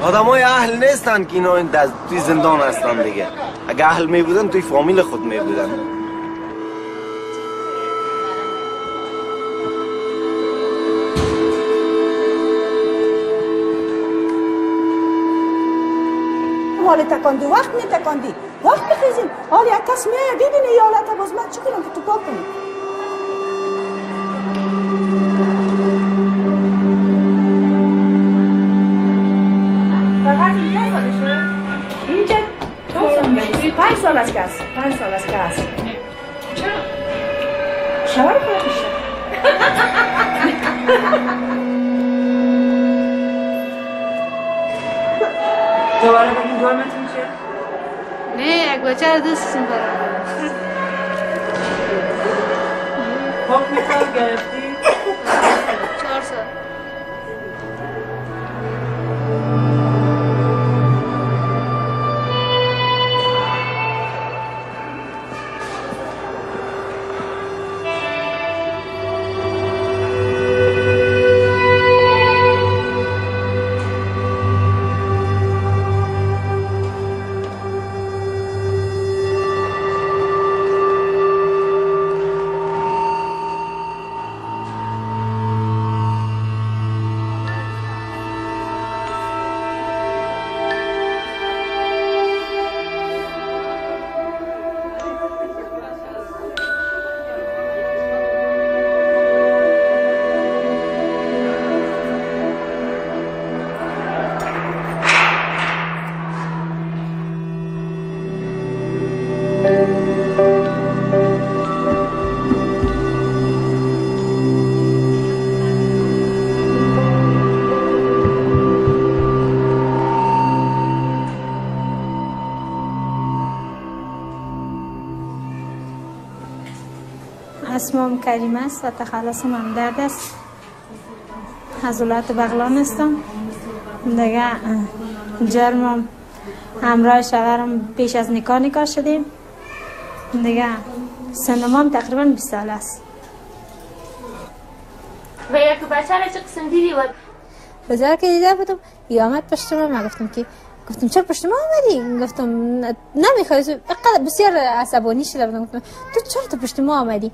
آدمای اهل نیستن که اینا توی زندان هستن دیگه. اگه اهل می بودن توی فامیل خود می بودن. حالی تکاندی وقت می تکاندی وقت بخیزیم حالی یک کس میه ببینه یا حالت باز من چی کنم که تو پاک کنی فقط اینجا سالشه؟ اینجا 5 سال است که هست 5 سال است که هست چرا؟ شوهر خواهد میشه دوباره بگیم دورمتون چیه؟ نه یک بچه دوستشون برام حکم سال گرفتی؟ 4 سال اسمم کریم است و تخلصم هم درد است. از ولایت بغلان هستم. دیگه جرمم همراه شوهرم پیش از نکاح شدیم. دیگه سنم هم تقریبا 20 سال است. و یک بچه را چه قسم دیدی بود؟ بزرگ که دیده بودم یا آمد پشت من گفتم چرا پشت ما آمدی؟ گفتم نمیخوای بسیار عصبانی شده بودم. گفتم تو چرا تو پشت ما آمدی؟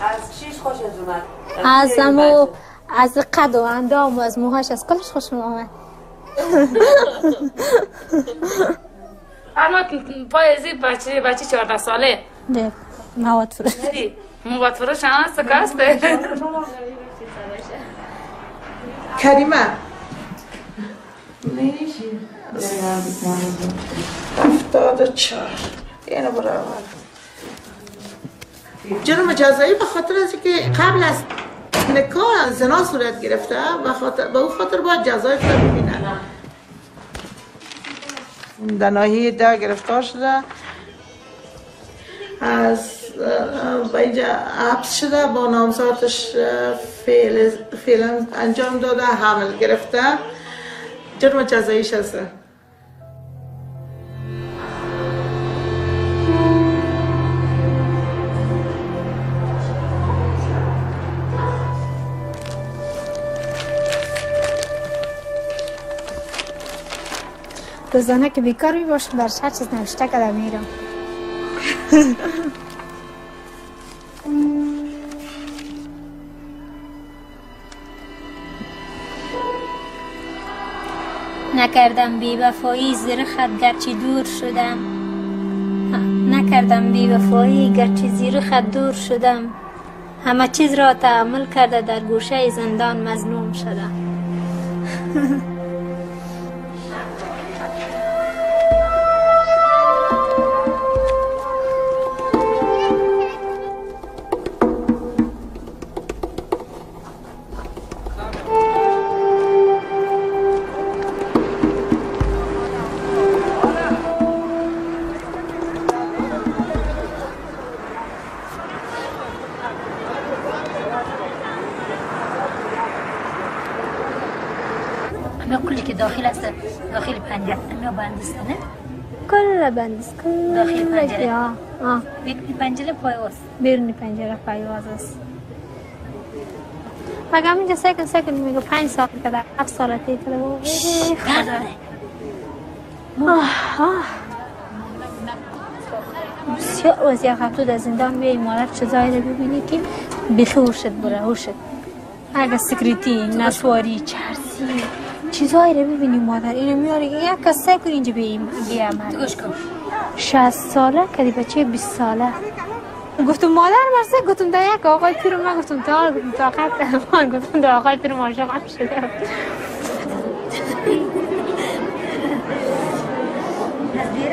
از چیش خوشت اومد؟ از قد و اندام و از موهاش از کلش خوشم آمد. اما پای ازی بچه 14 ساله نه مواد فروش مواد فروش هم هست که هسته کریمه نیشی 74 اینو برای جرم جزایی به خاطر از که قبل از نکاح زنا صورت گرفته به اون خاطر باید جزای خود ببینن. در ناحیه 10 گرفتار شده از به اینجا حبس شده با نامزادش فعلا انجام داده حمل گرفته جرم جزاییش هسته. روزانه که بیکار می باشم برش هر چیز نوشته کده میرم. نکردم بی وفایی زیر خط گرچه دور شدم. نکردم بی وفایی گرچه زیر خط دور شدم. همه چیز را تحمل کرده در گوشه زندان مظلوم شدم. کلی که داخل است داخل پنجره اما بندستانه کل بندست کل داخل پنجره بیرون پنجره پایواز است. اگه همینجا سکن میگه 5 سال که 7 سال تیتره بسیار وضعیت خب تو در زندان بیایی مادر چیزایی رو ببینی که بیخی هوشت بره هوشت اگه سکریتی نسواری چرسی چیزایی رو ببینی مادر اینو میاره یک کس سکر اینجا بیامد 60 ساله کدی بچه 20 ساله گفتم مادر مرسه گفتم در یک آقای پیر ما گفتم تا آخر تلفن گفتم در آقای پیر ما شما شده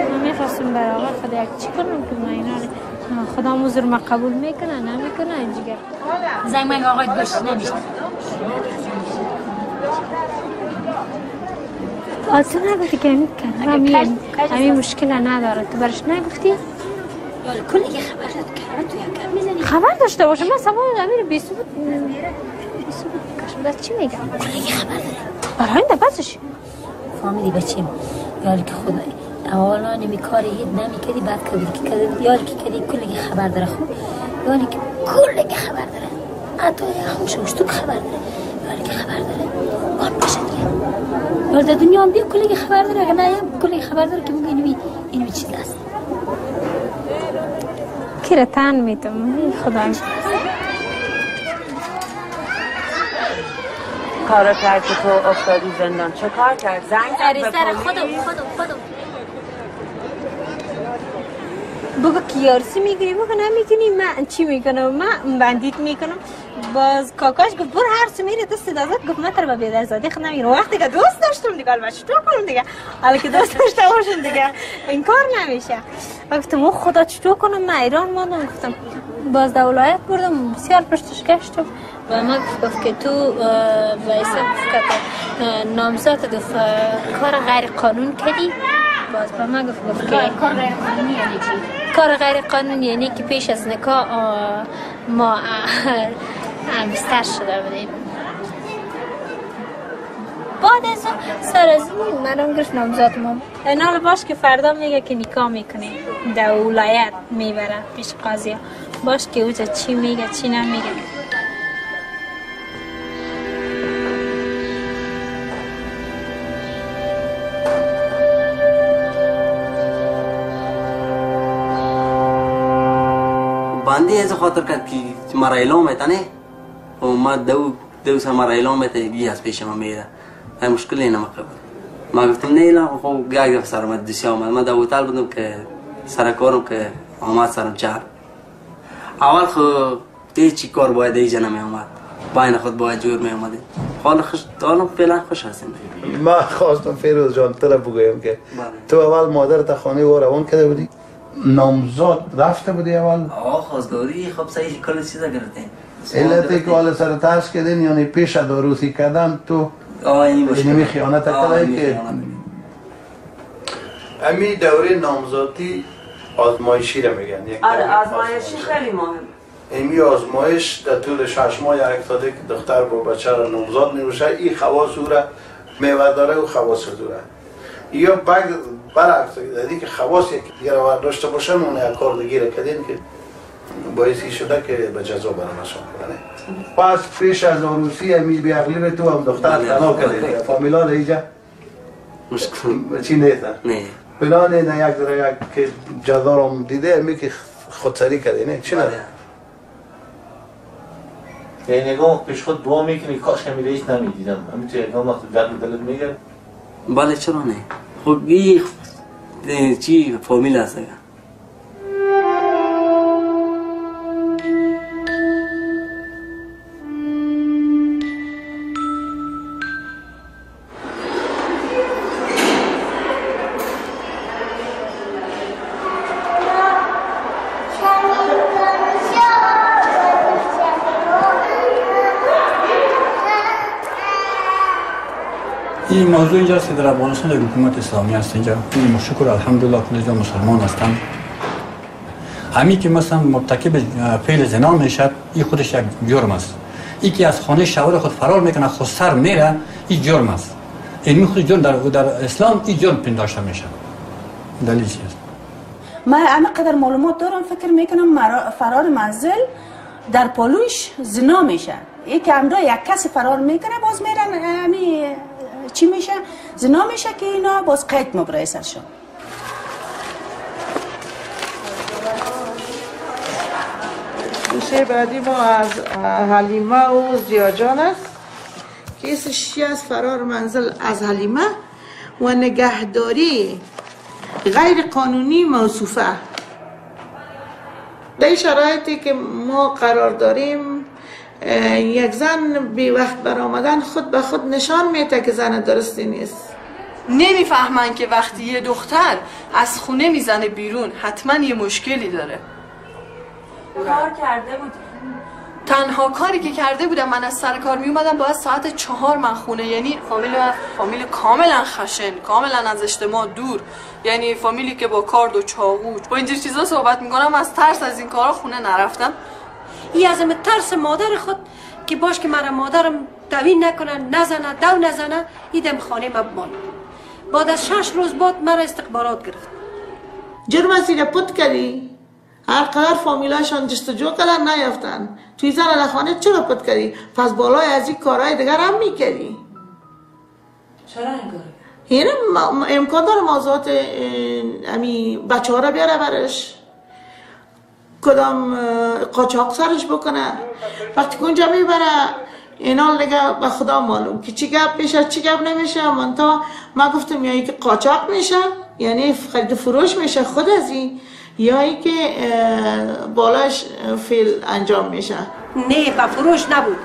من میخواستم برای آقای خدا یک چی کنم که من اینا خدا موزر ما قبول میکنه نمیکنه اینجا زنگ من آقای گوش نمیشه آزو نگفتی که همین مشکل نداره تو برش نگفتی؟ کلی که خبر داد که تو یک کم میزنی خبر داشته باشه من سبا امیر بیسود بس چی میگم؟ کلی که خبر داره برای این بسش فامیلی بچیم یاری که خدای اولا نمیکاری هید نمیکردی بعد کبیر که کردی یاری که کردی کلی که خبر داره خود یاری که کلی که خبر داره حتی یک خوشش تو خبر داره یاری که خبر داره آن باشه دیگه یاری در دنیا هم بیا کلی که خبر داره اگر نه کلی که خبر داره که مگه اینوی چیز هست کی را تن میتم خدای کارا کرد که تو افتادی زندان چه کار کرد؟ زنگ زد به پلیس؟ خودم بگو کیارسی میگیری بگو نمیکنی من چی میکنم من بندیت میکنم باز کاکاش گفت برو هر چی میره دست دازت گفت من تر به بی‌درزادی خود نمیگیرم وقتی که دوست داشتم دیگه البته چطور کنم دیگه حالا که دوست داشته باشم دیگه این کار نمیشه گفتم خدا چطور کنم من ایران ماندم گفتم باز در ولایت بردم بسیار پشتش گشتم و من گفت که تو وایسا که نامزد گفت کار غیر قانون کردی باز به من گفت که کار غیر قانونی یعنی چی؟ کار غیر قانونی یعنی که پیش از نکاح ما بستر شده بودیم بعد از سر از این منم گرفت نامزد ما اینال باش که فردا میگه که نکاح میکنیم در ولایت میبره پیش قاضی باش که اوجا چی میگه چی نمیگه باندی از خاطر کرد که مرا اعلام میتنه و ما دو سه مرا اعلام میتنه بی از پیش ما میره های مشکلی نمکه بود ما گفتم نه اعلام خب گاگ دفت سر آمد دسی آمد ما در هتل بودم که سرکارم که آمد سرم چهر اول خب چی کار باید ایجا نمی آمد باین خود باید جور می آمده حالا فعلا خوش هستیم ما خواستم فیروز جان طلب بگویم که تو اول مادرت خانه و روان کرده بودی نامزاد رفته بودی اول؟ خواستگاری خب صحیح کل چیزا گرفتیم علتی که حالا سر ترس کردین یعنی پیش داروسی کردن تو اینمی خیانت کردن که امی دوره نامزادی آزمایشی رو میگن آره آزمایشی خیلی مهم امی آزمایش در طول 6 ماه یک ساده که دختر با بچه را نامزاد میشه این خواص او را میوه داره و خواص او را یا برعکس دیدی که خواص یک رو داشته باشن اون یک کار دیگه را کردین که باعثی شده که به جزا برنشان کنه پس پیش از عروسی امی بیاغلی تو هم دختر تنها کردین فامیلا اینجا مشکل چی نیست نه پلان نه یک در یک که جزا رو دیده امی که خودسری کرده نه چی نه یعنی نگاه پیش خود دعا میکنی کاش همی رئیس نمیدیدم همین تو یکم وقت جد دلت میگه بله چرا نه خب این چی فامیل هست اگر این موضوع اینجا است که در افغانستان یک حکومت اسلامی است اینجا این شکر الحمدلله که اینجا مسلمان هستند همین که مثلا مرتکب فعل زنا میشد این خودش یک جرم است این که از خانه شوهر خود فرار میکنه خود سر میره این جرم است این خود جرم در اسلام این جرم پنداشته میشه دلیل چیست من همه قدر معلومات دارم فکر میکنم فرار منزل در پالوش زنا میشه. یک امرا یک کسی فرار میکنه باز میرن همی چی میشه؟ زنا میشه که اینا باز قید مبرای سرشون. دوشه بعدی ما از حلیمه و زیاجان است. کیسش از فرار منزل از حلیمه و نگهداری غیر قانونی موصوفه. در شرایطی که ما قرار داریم یک زن بی وقت برآمدن خود به خود نشان میده که زن درستی نیست. نمیفهمن که وقتی یه دختر از خونه میزنه بیرون حتما یه مشکلی داره. کار کرده بود. تنها کاری که کرده بودم من از سر کار می اومدم باید ساعت 4 من خونه، یعنی فامیل کاملا خشن، کاملا از اجتماع دور، یعنی فامیلی که با کارد و چاقو با اینجور چیزا صحبت میکنم. از ترس از این کارا خونه نرفتم. ای از ترس مادر خود که باش که مرا مادرم دوین نکنه، نزنه، دو نزنه، ایدم خانه مبمان. بعد از 6 روز بعد مرا استخبارات گرفت. جرم از اینه پت کردی؟ هر قدر فامیلاشان جستجو کردن نیافتن. توی زن لخانه چرا پت کردی؟ پس بالای از این کارهای دیگر هم میکردی. چرا این کار؟ یعنی امکان داره موضوعات بچه ها را بیاره برش، کدام قاچاق سرش بکنه. وقتی که اونجا میبره اینا دیگه به خدا معلوم که چی گپ میشه چی گپ نمیشه. من گفتم یا اینکه قاچاق میشه، یعنی خرید فروش میشه خود از این، یا اینکه بالاش فیل انجام میشه. نه به فروش نبود.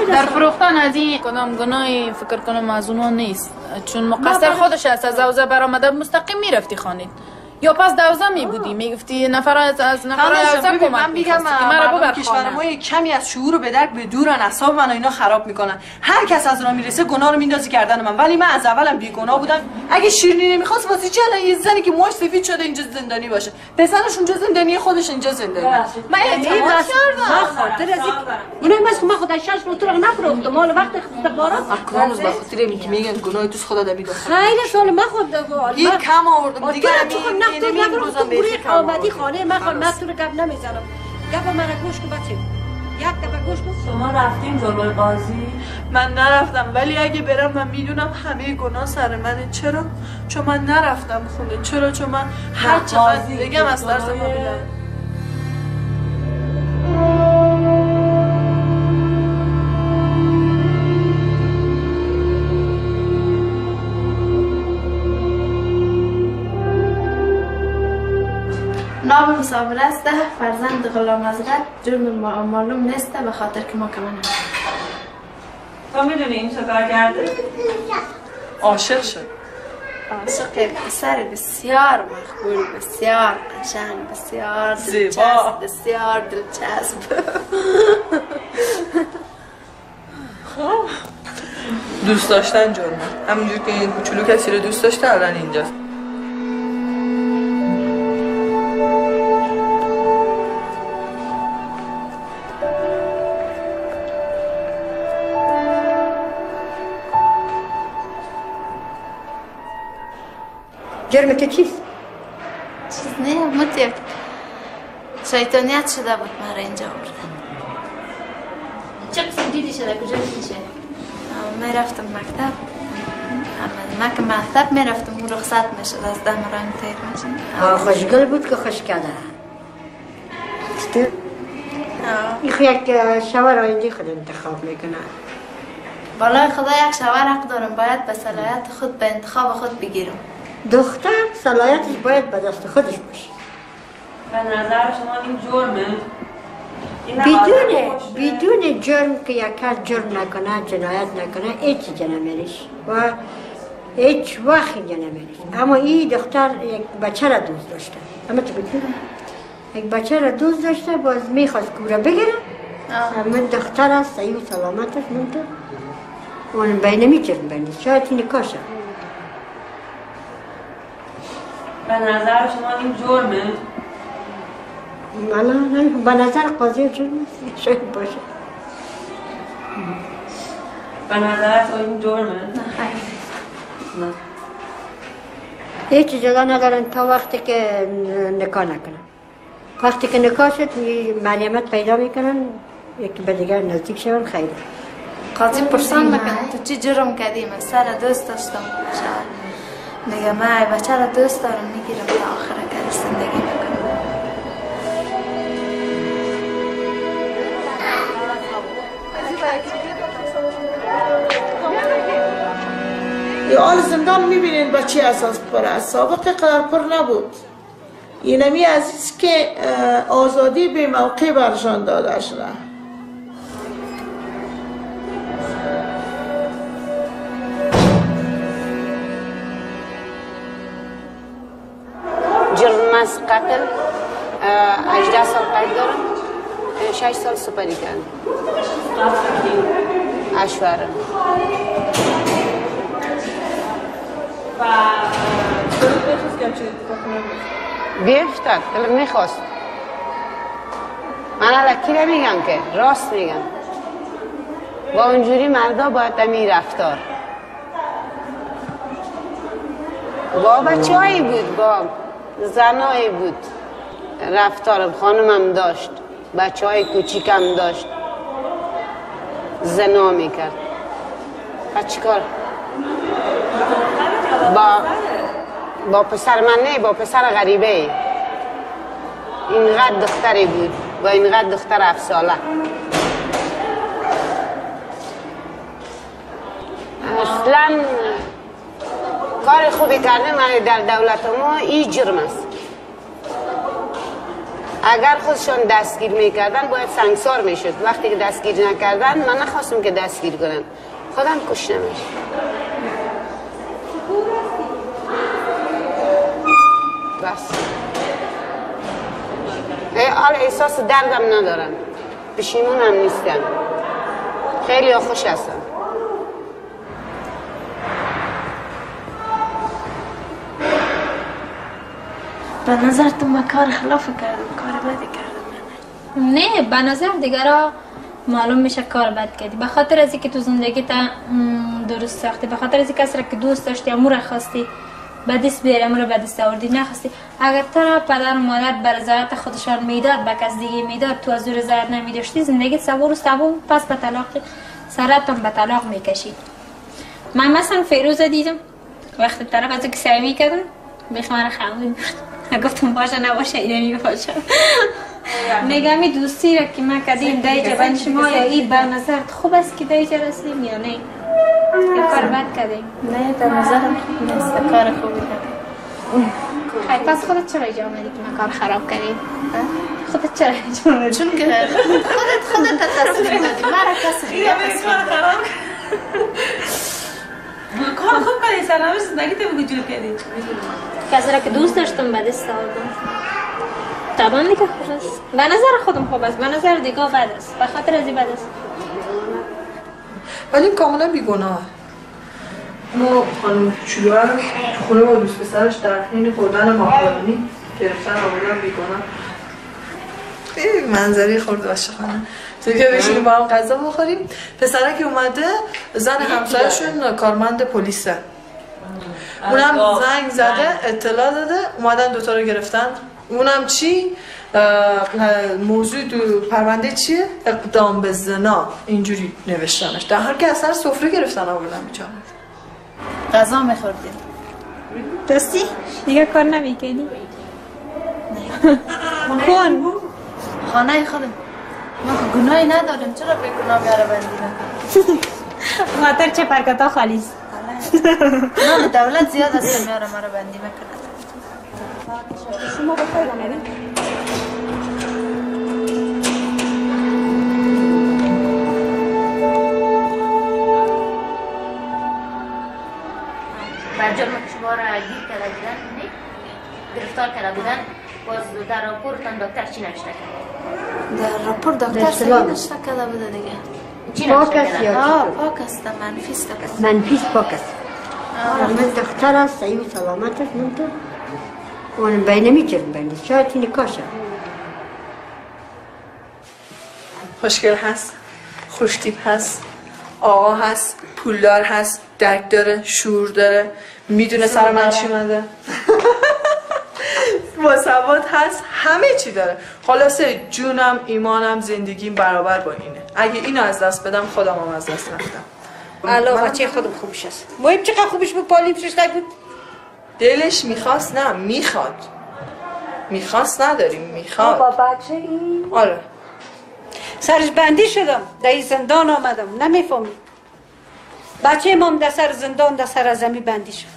در فروختن از این کدام گناهی فکر کنم از اونها نیست، چون مقصر خودش است. از دوزه برآمده مستقیم میرفتی خانید، یا پس دوزه میبودی میگفتی نفر از نفر دوزه کمک من میگم مردم کشور ما کمی از شعور و به درک به دورن، اعصاب من و اینا خراب میکنن. هر کس از راه میرسه گناه رو میندازی گردن من، ولی من از اولم بیگناه بودم. اگه شیرینی نمیخواست واسه چی الان یه زنی که موش سفید شده اینجا زندانی باشه، پسرش اونجا زندانی خودش اینجا زندانی؟ من اعتراض کردم. خاطر از اینو من خودم 6 روز تو نفروختم، مال وقت استخبارات اکرام به خاطر اینکه میگن گناه توس خدا دمیده. خیلی سال من خود یک کم آوردم دیگه. تو نفروختم گوری آمدی خانه من تو رو گپ نمیزنم. گپ مرا گوش کن بچه، یک دفعه گوش کن. شما رفتیم جلوی قاضی؟ من نرفتم، ولی اگه برم من میدونم همه گناه سر منه. چرا؟ چون من نرفتم خونه. چرا؟ چون من هر چقدر بگم از ترس مبینم. نام مسابقه است فرزند غلام حضرت. جرم معلوم نیست به خاطر که ما کمان هم. تو میدونی این چه کار کرده؟ عاشق شد. عاشق پسر بسیار مقبول، بسیار قشنگ، بسیار زیبا، بسیار دلچسب. دوست داشتن جرمه. همونجور که این کوچولو کسی رو دوست داشته الان اینجاست. جرم تو چیست؟ چیز نه، مطیق شیطانیت شده بود مرا اینجا آوردن. چه قسم دیدی شده؟ کجا دیدی شده؟ من رفتم مکتب. من که مکتب می رفتم اون رخصت می شد از دم رنگ تیر میشن. خوشگل بود که خوش کرده. چطور؟ این یک شوهر آینده خود انتخاب میکنه. بالای خدا یک شوهر حق دارم، باید به صلاحیت خود به انتخاب خود بگیرم. دختر صلاحیتش باید به دست خودش باشه. به نظر شما این جرمه؟ بدون جرم که یک کس جرم نکنه، جنایت نکنه، هیچ جا نمیریش و هیچ وقت اینجا نمیریش. اما این دختر یک بچه را دوست داشته. اما تو بدونی یک بچه را دوست داشته، باز میخواست کوره بگیره. اما دختر است صحیح و سلامت است. منطور اون بینمی جرم بینید شاید این کاشه. به نظر شما این جرمه؟ نه، به نظر قاضی جرم نیست. شاید باشه. به نظر تو این جرمه؟ نه. هیچ جدا ندارن تا وقتی که نکاح نکنن. وقتی که نکاح شد معلومات پیدا میکنن یکی به دیگر نزدیک شون خیلی. قاضی پرسان میکنه تو چی جرم کردی؟ من سر دوست داشتم. میگه من بچه را دوست دارم میگیرم تا آخر کار زندگی میکنم. یا آل زندان میبینین با چی اساس پر است؟ سابق قدر پر نبود. اینمی عزیز که آزادی به موقع برشان داده شده. جرم از قتل 18 سال قید دارم، 6 سال سپری کردم. اشوره. و دلت بخواست که همچین اتفاقی نمیفته؟ بیفتد، دلم میخواست. من الکی نمیگم که، راست میگم. با اونجوری مردا باید دمی رفتار. با بچه هایی بود، با زنایی بود. رفتارم خانمم داشت، بچه های کوچیکم داشت. زنا میکرد. و چیکار؟ با پسر من نه، با پسر غریبه. اینقدر دختری بود، با اینقدر دختر 7 ساله. اصلا کار خوبی کرده من در دولت ما این جرم است. اگر خودشان دستگیر میکردن باید سنگسار میشد. وقتی که دستگیر نکردن من نخواستم که دستگیر کنن، خودم کشته میشد. بس حال احساس دردم ندارم، پشیمونم نیستم، خیلی خوش هستم. به نظر تو من کار خلاف کردم، کار بدی کردم؟ نه، به نظر دیگرها معلوم میشه کار بد کردی. به خاطر از اینکه تو زندگی تا درست ساختی، به خاطر از اینکه کسی را که دوست داشتی امور خواستی به دست بیاری، امور به دست آوردی نخواستی. اگر تو پدر و مادر بر رضایت خودشان میداد به کس دیگه میداد، تو از رضایت نمیداشتی، زندگی صبور و صبور پس به طلاق سرتون به طلاق میکشید. من مثلا فیروز دیدم وقتی طرف از اینکه سعی میکردم بخمار خواهی گفتم باشه نباشه اینمی باشه. نگمی دوستی را که ما کردیم دایجه بین شما یا این به نظرت خوب است که دایجه رسیم یا نه؟ یا کار بد کردیم؟ نه به نظرم نیست، کار خوبی کردیم. خیلی پس خودت چرا اینجا آمدی که ما کار خراب کردیم؟ خودت چرا اینجا آمدی؟ چون که خودت تصمیم دادی، مرا کسی دیگه تصمیم داد. کار خوب کردی، سرنوشت زندگی تو بگو جور کردی. کسی را که دوست داشتم به دست آوردم. طبعا دیگه خوب است. به نظر خودم خوب است، به نظر دیگه بد است. به خاطر از این بد است. ولی کاملا بیگناه. ما خانم شوهر تو خونه با دوست پسرش در حین خوردن ماکارونی گرفتن آوردن بیگناه. خیلی منظری خورد عاشقانه. تو که بشینیم با هم غذا بخوریم، پسره که اومده زن همسرشون کارمند پلیسه. اونم زنگ زده، اطلاع داده، اومدن دوتا رو گرفتن. اونم چی؟ موضوع پرونده چیه؟ اقدام به زنا، اینجوری نوشتنش، در حالی که اصلا سفره گرفتن آوردن بیچاره. غذا میخوردیم. دستی؟ دیگه کار نمیکنی؟ کن خانه خودم. ما که گناهی نداریم، چرا به گناه بیاره بندی نکنیم؟ خاطر چه پرکتا خالیز؟ نه دولت زیاد است میاره ما رو بندی میکنه. شما بخیر آمدید؟ بر جرم که شما را گیر کرده بودن، گرفتار کرده بودن، باز در راپورتان دکتر چی نوشته کرد؟ در راپور دکتر صحیح نوشته کرده بوده دیگه. چی نوشته کرد؟ پاک است، منفی است. منفی است، پاک است. من دختر است، صحیح و سلامت است، من تو اون بینمی جرم بینی، شاید این کاشه. خوشگل هست، خوشتیپ هست، آقا هست، پولدار هست، درک داره، شعور داره، میدونه سر من چی مده. باسواد هست، همه چی داره. خلاصه جونم، ایمانم، زندگیم برابر با اینه. اگه اینو از دست بدم خودم هم از دست رفتم. الله بچه خودم خوبش هست. مهم چقدر خوبش بود پالیم توش نبود. دلش میخواست، نه میخواد. میخواست نداریم، میخواد. با بچه این؟ آره. سرش بندی شدم، در این زندان آمدم، نمیفهمی. بچه امام در سر زندان در سر زمین بندی شد.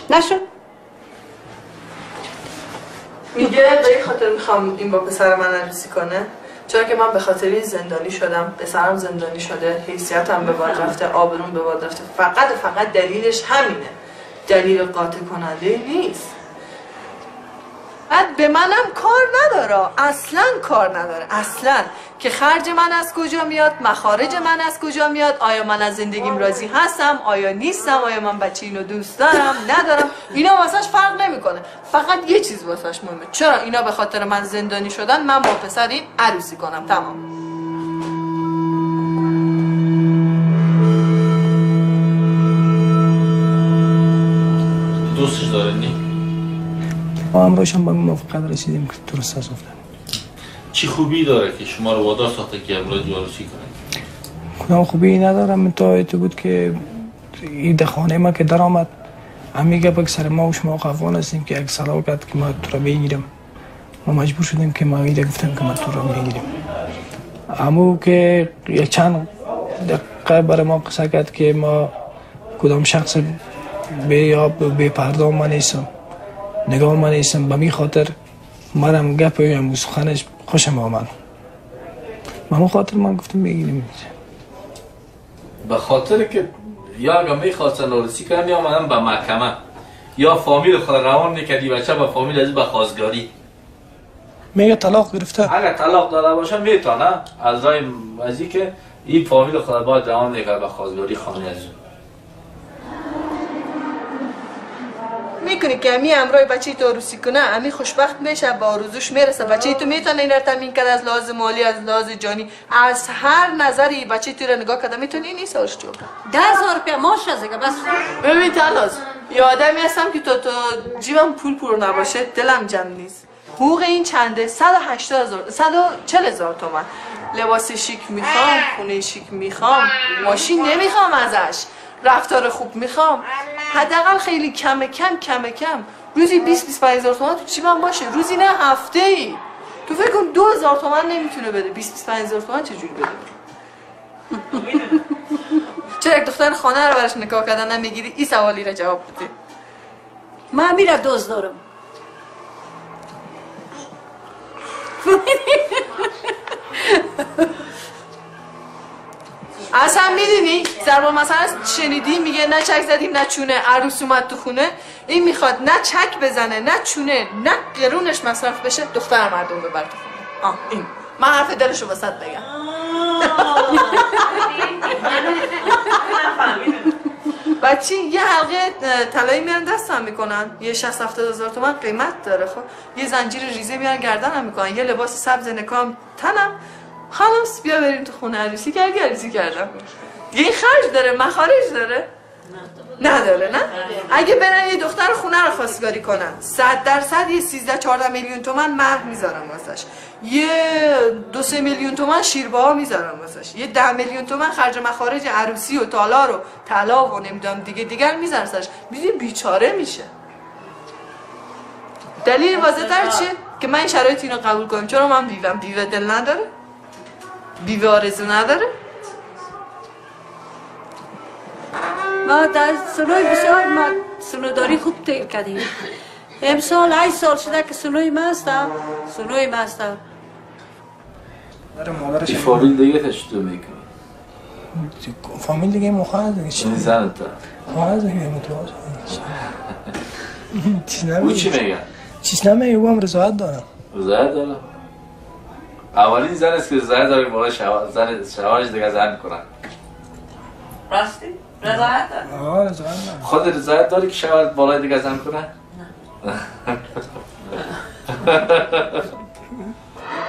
نشد؟ میگه به این خاطر میخوام این با پسر من عروسی کنه، چون که من به خاطر زندانی شدم، پسرم زندانی شده، حیثیتم به باد رفته، آبروم به باد رفته. فقط دلیلش همینه، دلیل قاطع کننده نیست. بعد به منم کار نداره، اصلا کار نداره، اصلا که خرج من از کجا میاد، مخارج من از کجا میاد، آیا من از زندگیم راضی هستم، آیا نیستم، آیا من بچه اینو دوست دارم ندارم، اینا واسش فرق نمیکنه. فقط یه چیز واسش مهمه، چرا اینا به خاطر من زندانی شدن، من با پسر این عروسی کنم. تمام. دوستش داره نی؟ ما هم باشم با این موافقت رسیدیم که درست از افتن. چی خوبی داره که شما رو وادار ساخته که امروز عروسی کنید؟ کدام خوبی ندارم، تا بود که این در خانه ما که در آمد همین گپ سر ما و شما قوان هستیم که یک صلاح کرد که ما تو را بگیرم. ما مجبور شدیم که ما ایده گفتم که ما تو را بگیریم. امو که یک چند دقیقه برای ما قصه کرد که ما کدام شخص به پرده ما نیستم، نگاه من نیستم، به می خاطر منم گپ و سخنش خوشم آمد. به خاطر من گفتم بگیریم. به خاطر که یا اگه میخواستن عروسی کنن یا آمدن به محکمه یا فامیل خود روان نکردی بچه به فامیل از به خواستگاری میگه طلاق گرفته. اگه طلاق داده باشه میتونه از رای ازی که این فامیل خود باید روان نکرد به خواستگاری خانه از میکنی که امی امرای بچه تو عروسی کنه، امی خوشبخت میشه، با آرزوش میرسه. بچه تو میتونه این رو تامین کنه، از لحاظ مالی، از لحاظ جانی، از هر نظری بچه تو رو نگاه کنه میتونه این سالش جو 10,000 روپیه ماش از دیگه بس. ببین تناز یه آدمی هستم که تو جیبم پول پر نباشه دلم جمع نیست. حقوق این چنده؟ 180,000 140,000 تومان. لباس شیک میخوام، خونه شیک میخوام، ماشین نمیخوام ازش، رفتار خوب میخوام، حداقل خیلی کم روزی 20-25,000 تومان تو جیبم باشه. روزی نه، هفته ای. تو فکر کن 2,000 تومان نمیتونه بده، 20-25,000 تومان چجوری بده؟ چرا یک دختر خانه رو برش نکاح کردن نمیگیری؟ این سوالی رو جواب بده. من میرم دوست دارم. اصلا میدونی ضرب المثل شنیدی میگه نه چک زدیم نه چونه، عروس اومد تو خونه. این میخواد نه چک بزنه نه چونه نه قرونش مصرف بشه، دختر مردم ببر تو خونه. این من حرف دلشو واسط بگم. بچه یه حلقه طلایی میارن دستم میکنن، یه 60-70,000 تومان قیمت داره. خب یه زنجیر ریزه میارن گردنم میکنن، یه لباس سبز نکام تنم، خلاص بیا بریم تو خونه عروسی کردم. یه خرج داره، مخارج داره؟ نداره. نه؟ اگه برن یه دختر خونه رو خواستگاری کنن 100% یه 13-14 میلیون تومان مهر میذارن واسش، یه 2-3 میلیون تومان شیرباها میذارن واسش، یه 10 میلیون تومان خرج مخارج عروسی و تالار و طلا و نمیدونم دیگر میذارن واسش. بیچاره میشه. دلیل واضح‌تر چیه که من این شرایط اینو قبول کنم؟ چون من بیوه دل نداره، بیوه آرزو نداره. ما در سنوی بسیار ما سنوداری خوب تیر کردیم. امسال 8 سال شده که سنوی ما هستم. این فامیل دیگه تشتو میکنی؟ فامیل دیگه مخواهد دیگه چی؟ زن تا خواهد دیگه متوازه او چی میگن؟ چیز نمیگه، او هم رضایت دارم. رضایت دارم؟ اولین زن است که رضایت داره بالای شواهج دیگه زن کنن. راستی؟ رضایت داره؟ آه رضایت دارم. خود رضایت داری که شواهج بالای دیگه زن کنن؟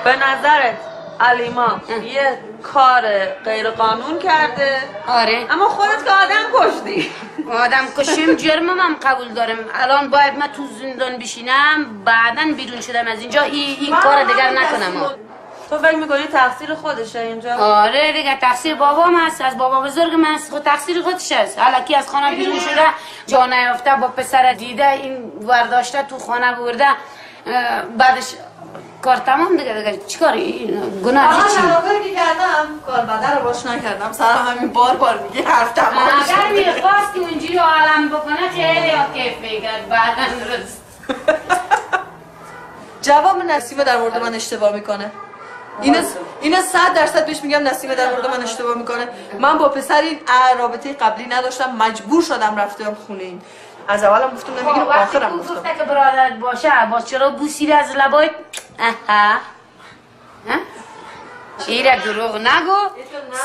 به نظرت علیما یه کار غیر قانون کرده. آره اما خودت که آدم کشتی. آدم کشیم جرمم هم قبول دارم. الان باید من تو زندان بشینم، بعداً بیرون شدم از اینجا این کار دیگر نکنم. تو فکر میکنی تقصیر خودشه اینجا؟ آره دیگه تقصیر بابام هست، از بابا بزرگم هست، خود تقصیر خودش هست. الکی از خانه بیرون شده، جا نیافته، با پسر دیده این ورداشته تو خانه برده، بعدش کار تمام دیگه چیکاری گناه چی؟ کاری که کردم کار بدر رو باش نکردم، سر همین بار میگه حرف تمام شد. اگر میخواستی اونجوری عالم بکنه خیلی کیف میکرد بعدا درست. جواب نسیمه در مورد من اشتباه میکنه. اینو 100% بهش میگم نسیمه در مورد من اشتباه میکنه. من با پسری رابطه قبلی نداشتم، مجبور شدم رفتم خونه این. از اولم گفتم نمیگیرم، آخرم گفتم. وقتی که برادرت باشه باز چرا بوسیدی از لبایت؟ ایره دروغ نگو.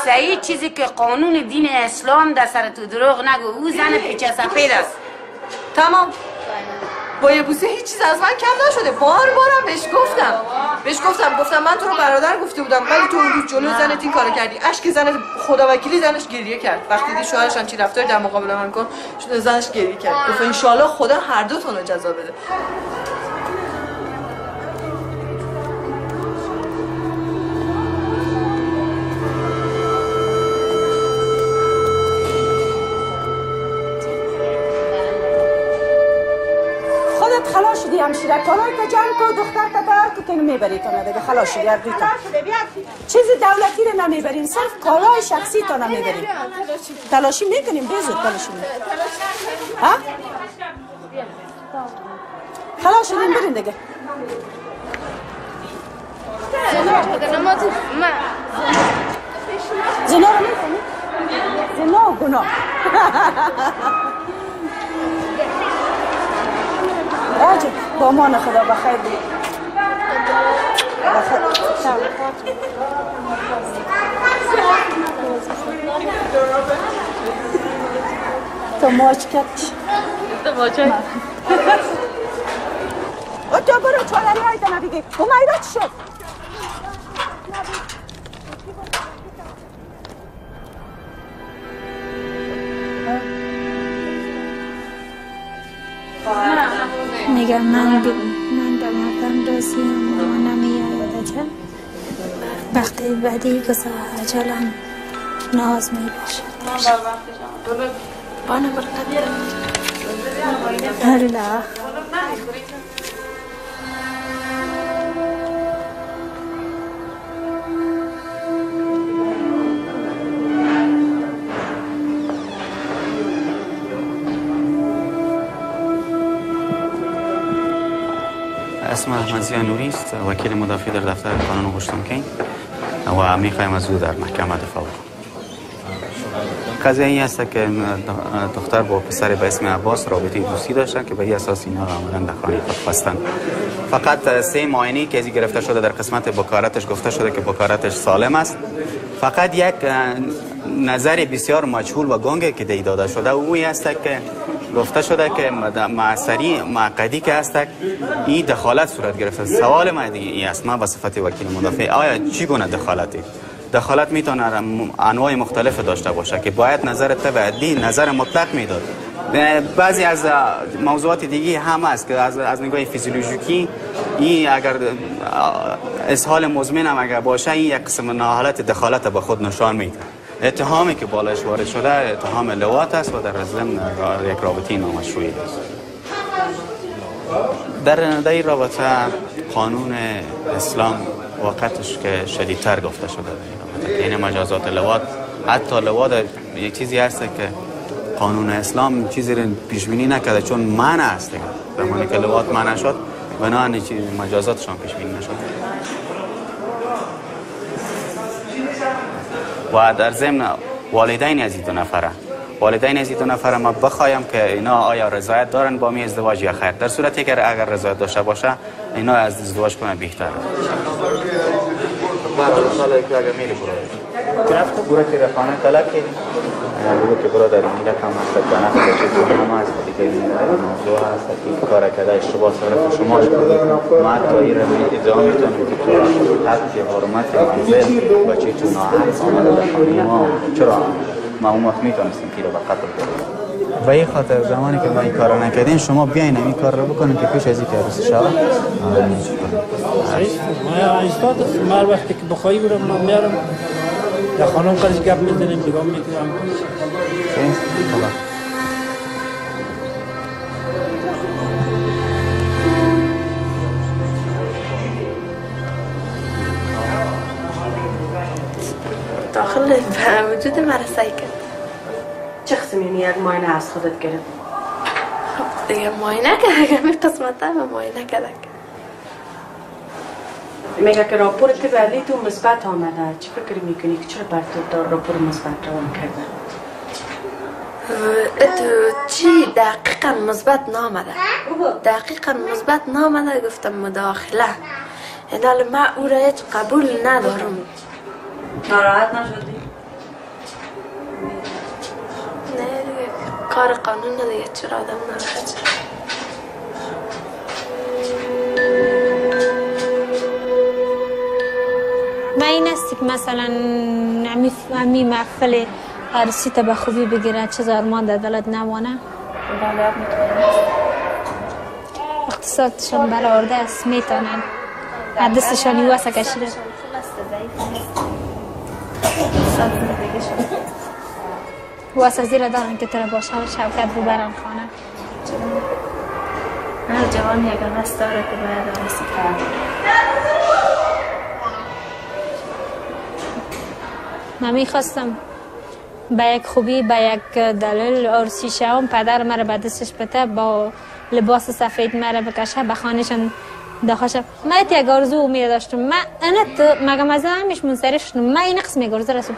صحیح چیزی که قانون دین اسلام در سر تو دروغ نگو. او زن پیچه سفید است. تمام. با یه بوسه هیچ چیز از من کم نشده. بارم بهش گفتم من تو رو برادر گفته بودم، ولی تو اون روز جلو زنت این کارو کردی. اشک زنت خداوکیلی زنش گریه کرد. وقتی دید شوهرش هم چی رفتاری در مقابل من کن، زنش گریه کرد. گفت ان شاء الله خدا هر دوتون رو جزا بده. خلاص شدی همشیره کارای تا جمع کو دختر تا دار کو که میبری تو دیگه خلاص شدی هر دو تا چیزی دولتی رو نمیبرین صرف کالای شخصی تا نمیبرین تلاشی میکنیم بزود تلاشی ها خلاص شدیم برین دیگه زنا رو میکنی؟ زنا و گناه آجا با امان خدا بخیر بود تو ماچ کتش تو ماچ آجا برو چالری هایده نبیگی با مایده چی شد میگم من به مردم راضیم و نمیاید اجل وقتی بعدی گذار اجلم ناز میباشد بانه برقد الله اسم احمد ضیا نوری است، وکیل مدافع در دفتر قانون هشتمکین و میخوایم از او در محکمه دفاع کنیم. قضیه این است که دختر با پسر به اسم عباس رابطه دوستی داشتن که به این اساس اینا آمدن در خانه خود خواستن. فقط 3 معاینه که ازی گرفته شده در قسمت بکارتش گفته شده که بکارتش سالم است. فقط یک نظر بسیار مجهول و گنگه که دی داده شده اوی است که گفته شده که معصری معقدی که است این دخالت صورت گرفته. سوال من این است، من به صفت وکیل مدافع آیا چی گونه دخالتی؟ دخالت میتونه انواع مختلف داشته باشه که باید نظر تبعی نظر مطلق میداد. بعضی از موضوعات دیگه هم است که از نگاه فیزیولوژیکی این اگر اسهال مزمن هم اگر باشه این یک قسم حالت دخالت به خود نشان میده. اتهامی که بالایش وارد شده اتهام لواط است و در ضمن یک رابطه نامشروعی است. در این رابطه قانون اسلام وقتش که شدیدتر گفته شده، یعنی مجازات لواط، حتی لواط یک چیزی هست که قانون اسلام چیزی رو پیش بینی نکرده چون منع است. زمانی که لواط منع شد بنابراین مجازاتشان پیش بینی نشد. و در ضمن والدین از این 2 نفره ما بخوایم که اینا آیا رضایت دارن با می ازدواج یا خیر. در صورتی که اگر رضایت داشته باشه اینا از ازدواج کنن بهتره. رفت برو که خانه طلب کردیم بگو که برادر این رقم هست بنفت بچه تو هم هست دیگه این موضوع هست که کار کرده اشتباه صرف شما شد ما حتی این رو ادعا میتونم که تو حد که حرمت منزل بچه تو ناحق آمده در خانه ما چرا معلومات میتونستیم که رو به قتل کنیم و این خاطر زمانی که ما این کار رو نکردیم شما بیاین این کار رو بکنیم که پیش از این که عروس شود ما هر وقتی که بخوایی برم من میارم در خانم قرش گپ میزنیم دیگه میتونم داخل به وجود مرا سعی کرد. چه قسمی یک ماینه از خودت گرفت؟ دیگه ماینه که همین قسمت هم ماینه کرد. میگه که راپور تو ولی تو مثبت آمده. چه فکر میکنی که چرا بر تو راپور مثبت روان کرده؟ تو چی دقیقا مثبت نامده؟ دقیقا مثبت نامده گفتم مداخله. حالا ما او را هیچ قبول ندارم. ناراحت نشدی؟ نه دیگه کار قانون دیگه چرا آدم ناراحت شد. ما این است که مثلا امی محفل عروسی تا به خوبی بگیره چه ارمان در دلت نمانه اقتصادشان برآورده است میتونن دستشان واسه کشیده واسه زیر دارن که تر باشه شوکت ببرن خانه هر جوان یک قصد داره که باید عروسی کرد. من میخواستم به یک خوبی به یک دلیل عروسی شوم پدر مرا به دستش بته با لباس سفید مرا بکشه به خانهشان داخل من یک آرزو امید داشتم من انت مگه از همیش منصرف شدم من این قسم یک آرزو رسید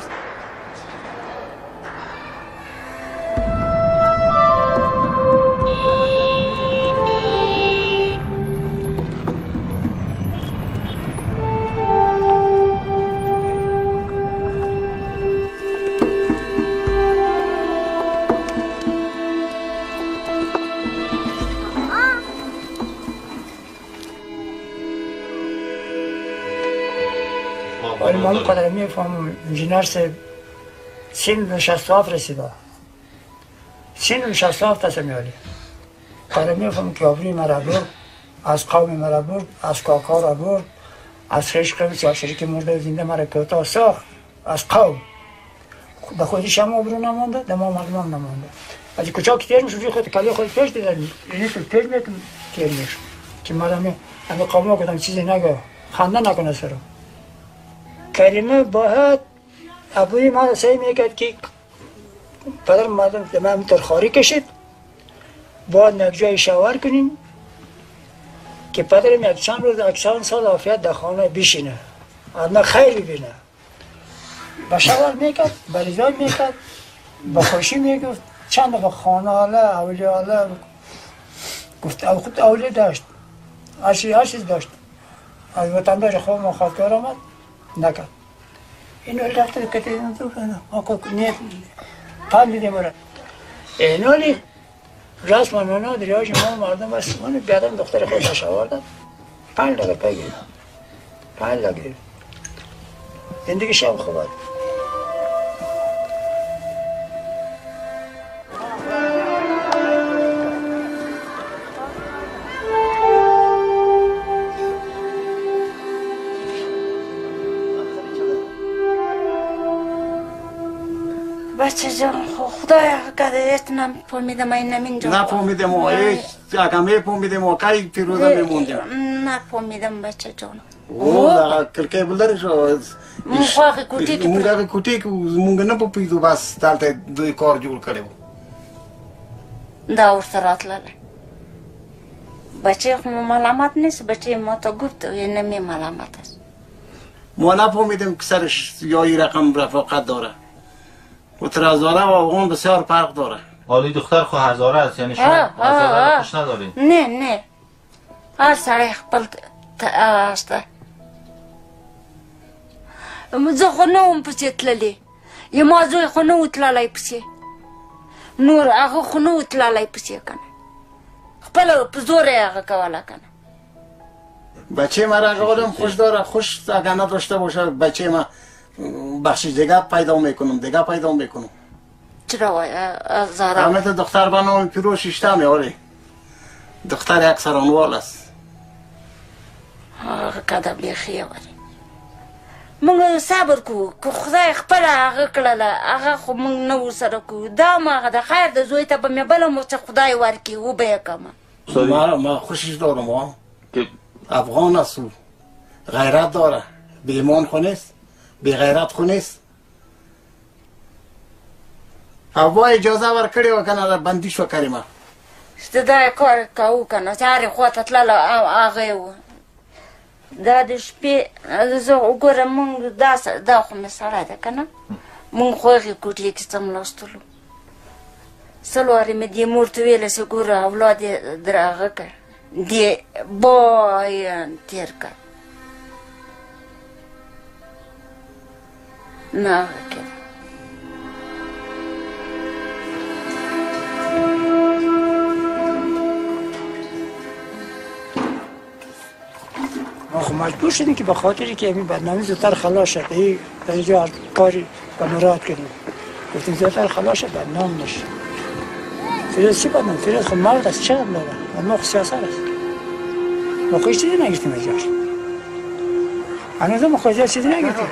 ولی من قدر میفهم انجینر سے سن 67 رسیده سن 67 تا میالی قدر میفهم که آبروی مرا برد از قوم مرا برد از کاکا را برد از خیش قوم سیاشری که مرده زنده مرا کوتاه ساخت از قوم به خودش هم آبرو نمانده در ما مردم هم نمانده از کجا که تیر میشود خود کلی خود پیش دیدن اینی تو تیر میتون تیر میشود که مردم همه قوم ها کدام چیزی نگه خنده نکنه سرم کریمه باید ابوی ما سعی میکرد که پدر مردم من ترخاری کشید باید یک جای شاور کنیم که پدرم یک چند روز یک چند سال عافیت در خانه بشینه از من خیر ببینه با شاور میکرد با رضای میکرد با خوشی میگفت چند دفعه خانه حالا اولی حالا گفت او خود اولی داشت هر چیز داشت از وطندار خواه ما خواهدگار آمد نکرد اینو رفته که دیدم تو آقا نیت پام دیدم را اینالی راست منونا دریاج ما مردم بس من بیادم دختر خودش آوردم 5 لگه پیگیرم 5 لگه زندگی شب خوبه بچه جان خدایا کده اتنم پامیدم این نمینجا نپامیدم و اگه میپامیدم و کاری پیروزه میموندیم نپامیدم بچه جان او دا کلکه بلدرشو مونگاقی کوتی که مونگاقی کوتی که مونگ نپاپیدو بس دالته دوی کار جور کرده دا ورسرات لاله بچه خمو ملامت نیست بچه ما تا گفت و نمی ملامت است ما نپامیدم که سرش یا این رقم رفاقت داره و ترازاره و اون بسیار فرق داره حالی دختر خو هزاره است یعنی شما هزاره خوش ندارین نه هر سړی خپل است زه خو نه وم پسې تللی یا ما زوی خو نه و تللی پسې نور هغه خو نه و تللی پسې که نه خپله په زور یې هغه کوله که نه بچه ما را قدم خوش داره خوش اگر نداشته باشه بچه ما بخشش دیگه پیدا میکنم چرا وای زهرا همه دختر به نام پیرو شیشته میاره دختر یک سرانوال است هغه کده بیخیه ولی موږ صبر کوو که خدای خپله هغه کړله هغه خو موږ نه ورسره کوو دا هماغه د خیر د زوی ته به مې بله مو څه خدای ورکړي وبه یې کمه ما خوشش دارم افغان است او غیرت داره بی ایمان خو نیست بی غیرت خو نیست هوا اجازه ورکړې وه که نه بندي شوه کریمه دا کار کوو که نه چې هرې خوا ته تلله هغه یې وو دا د شپې زه وګوره مونږ دا خو مې سړی ده که نه مونږ خو هغې کوټې کې څملاستلو سلو وارې مې دې مور ته ویله چې ګوره اولاد یې در هغه کړ دې باید تېر کړ نه هغه کې ما خب مجبور شدیم که به خاطری که این بدنامی زودتر خلاص شد این در اینجا کاری به مراد کردیم گفتیم زودتر خلاص شد بدنام نشه فیروز چی بدنام؟ فیروز خب مرد است چقدر داره ما خب سیاست است ما خب چیزی نگیرتیم اینجاش هنوز ما خب چیزی نگیرتیم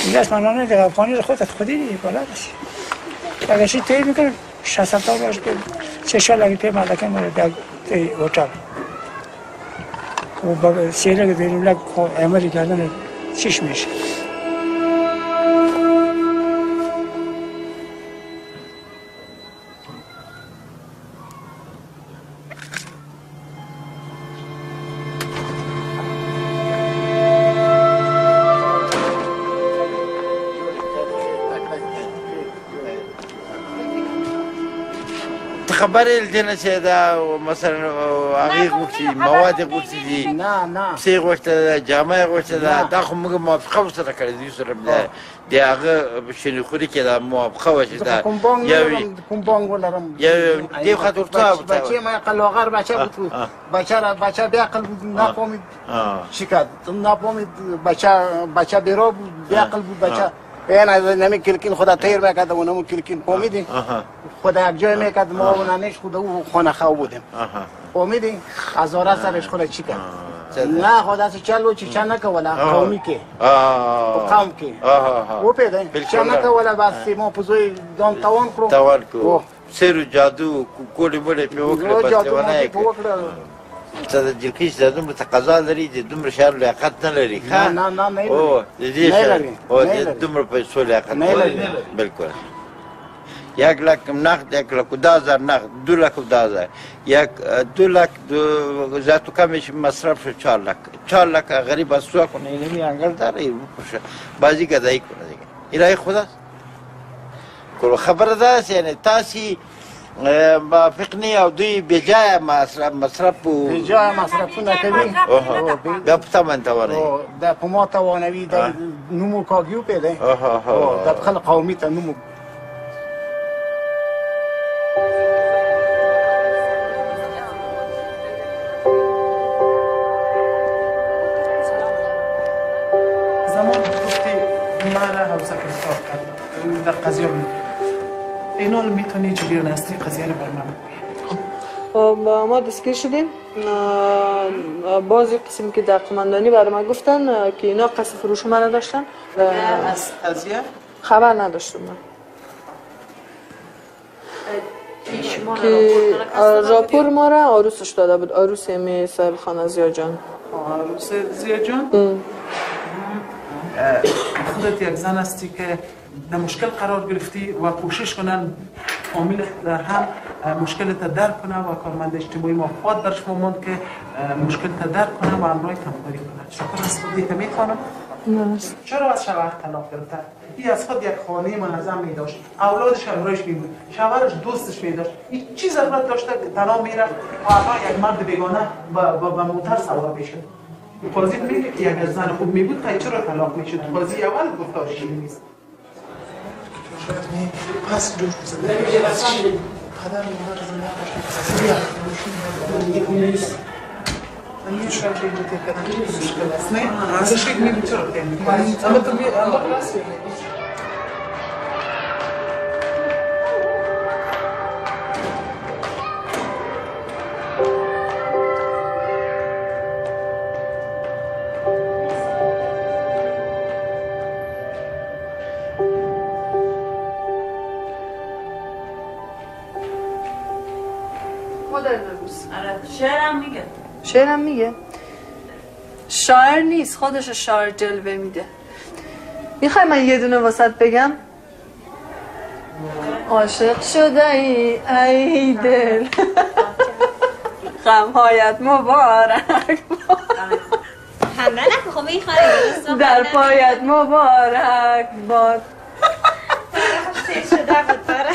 این دست منانه در افغانی رو خودت خودی دیدی بلد است اگر چی تایی میکنه 60 تا باش که 3 سال اگه پی ملکه میره در هتل و با سیره که بیرون لگ عملی کردن چیش میشه خبر الدنيا سيدا مثلا عقيق وقتي مواد وقتي دي سيغ وقت جامع وقت دا خو موږ موافقه وسره کړې دي سره دی هغه بشنی خوري کې دا موافقه وشي دا کوم بانګ ولرم دی خاطر ته بچه ما قلوغر بچه بود بچه بیاقل نفهمید شکایت نفهمید بچه بیرو بیاقل بود بچه این از نمی کلکین خدا تیر میکرد و نمو کلکین فهمیدی خدا یک جای میکرد ما و ننش خدا او خانه خواه بودیم فهمیدی هزاره سرش خدا چی کرد نه خدا سی چلو چی چه نکولا قومی که قوم که او پیده چه نکولا بس ما پزوی دان توان کرو سیر جادو کولی بولی پی وکره بس لیوانه که ته د جلکیش د دومره تقاضا لري د دومره شهر لیاقت نه لري نه او د دې شهر او د دومره پیسو لیاقت نه لري بالکل 1 लाख نقد 1 लाख 10,000 نقد 2 लाख 10,000 2 लाख ذاتو کمش مصرف 4 लाख 4 लाख غریب از سوق نه نمی انگل داره باشه بازی گدایی کنه دیگه الهی خدا کول خبر ده یعنی تاسی با فقنی او دوی بجای مصرف و بجای مصرف نکوی دا پتا من توانه دا پما توانوی دا نمو کاگیو پیده دا بخل قومی تا نمو زمان گفتی مرا حوزه کردار کرد در قضیه اینا رو میتونی جریان اصلی قضیه رو برنامه ما دستگیر شدیم بعضی قسم که در قماندانی برای ما گفتن که اینا قصد فروش ما نداشتن از قضیه خبر نداشتم من که راپور ما را عروسش داده بود عروس می صاحب خانه زیا جان عروس زیا جان خودت یک زن هستی که در مشکل قرار گرفتی و کوشش کنن فامیل هم مشکلت درک کنه و کارمند اجتماعی موافقت درش ماند که مشکلت درک کنه و همراه همکاری کنه. شکر از خودی که میخوانم. چرا از شوهر طلاق گرفته؟ این از خود یک خانه منظم می داشت، اولادش همراهش می بود، شوهرش دوستش می داشت، این چی ضرورت داشته که تنها میره و یک مرد بیگانه با موتر سوار بشه؟ قاضی میگه که اگر زن خوب می بود تا چرا طلاق میشد؟ قاضی اول گفتارش این نیست. پس جوش بزنه پدر مادر زنده نیست. من شاید که بوده کردم مشکل است. نه ازش فکر می‌کنم چرا کنی؟ اما تو اما خلاص شعرم میگه شاعر نیست خودش شاعر جلوه میده. میخوای من یه دونه واسط بگم؟ عاشق شده ای دل غمهایت مبارک حمله نکن میخوای در پایت مبارک باد شده بود داره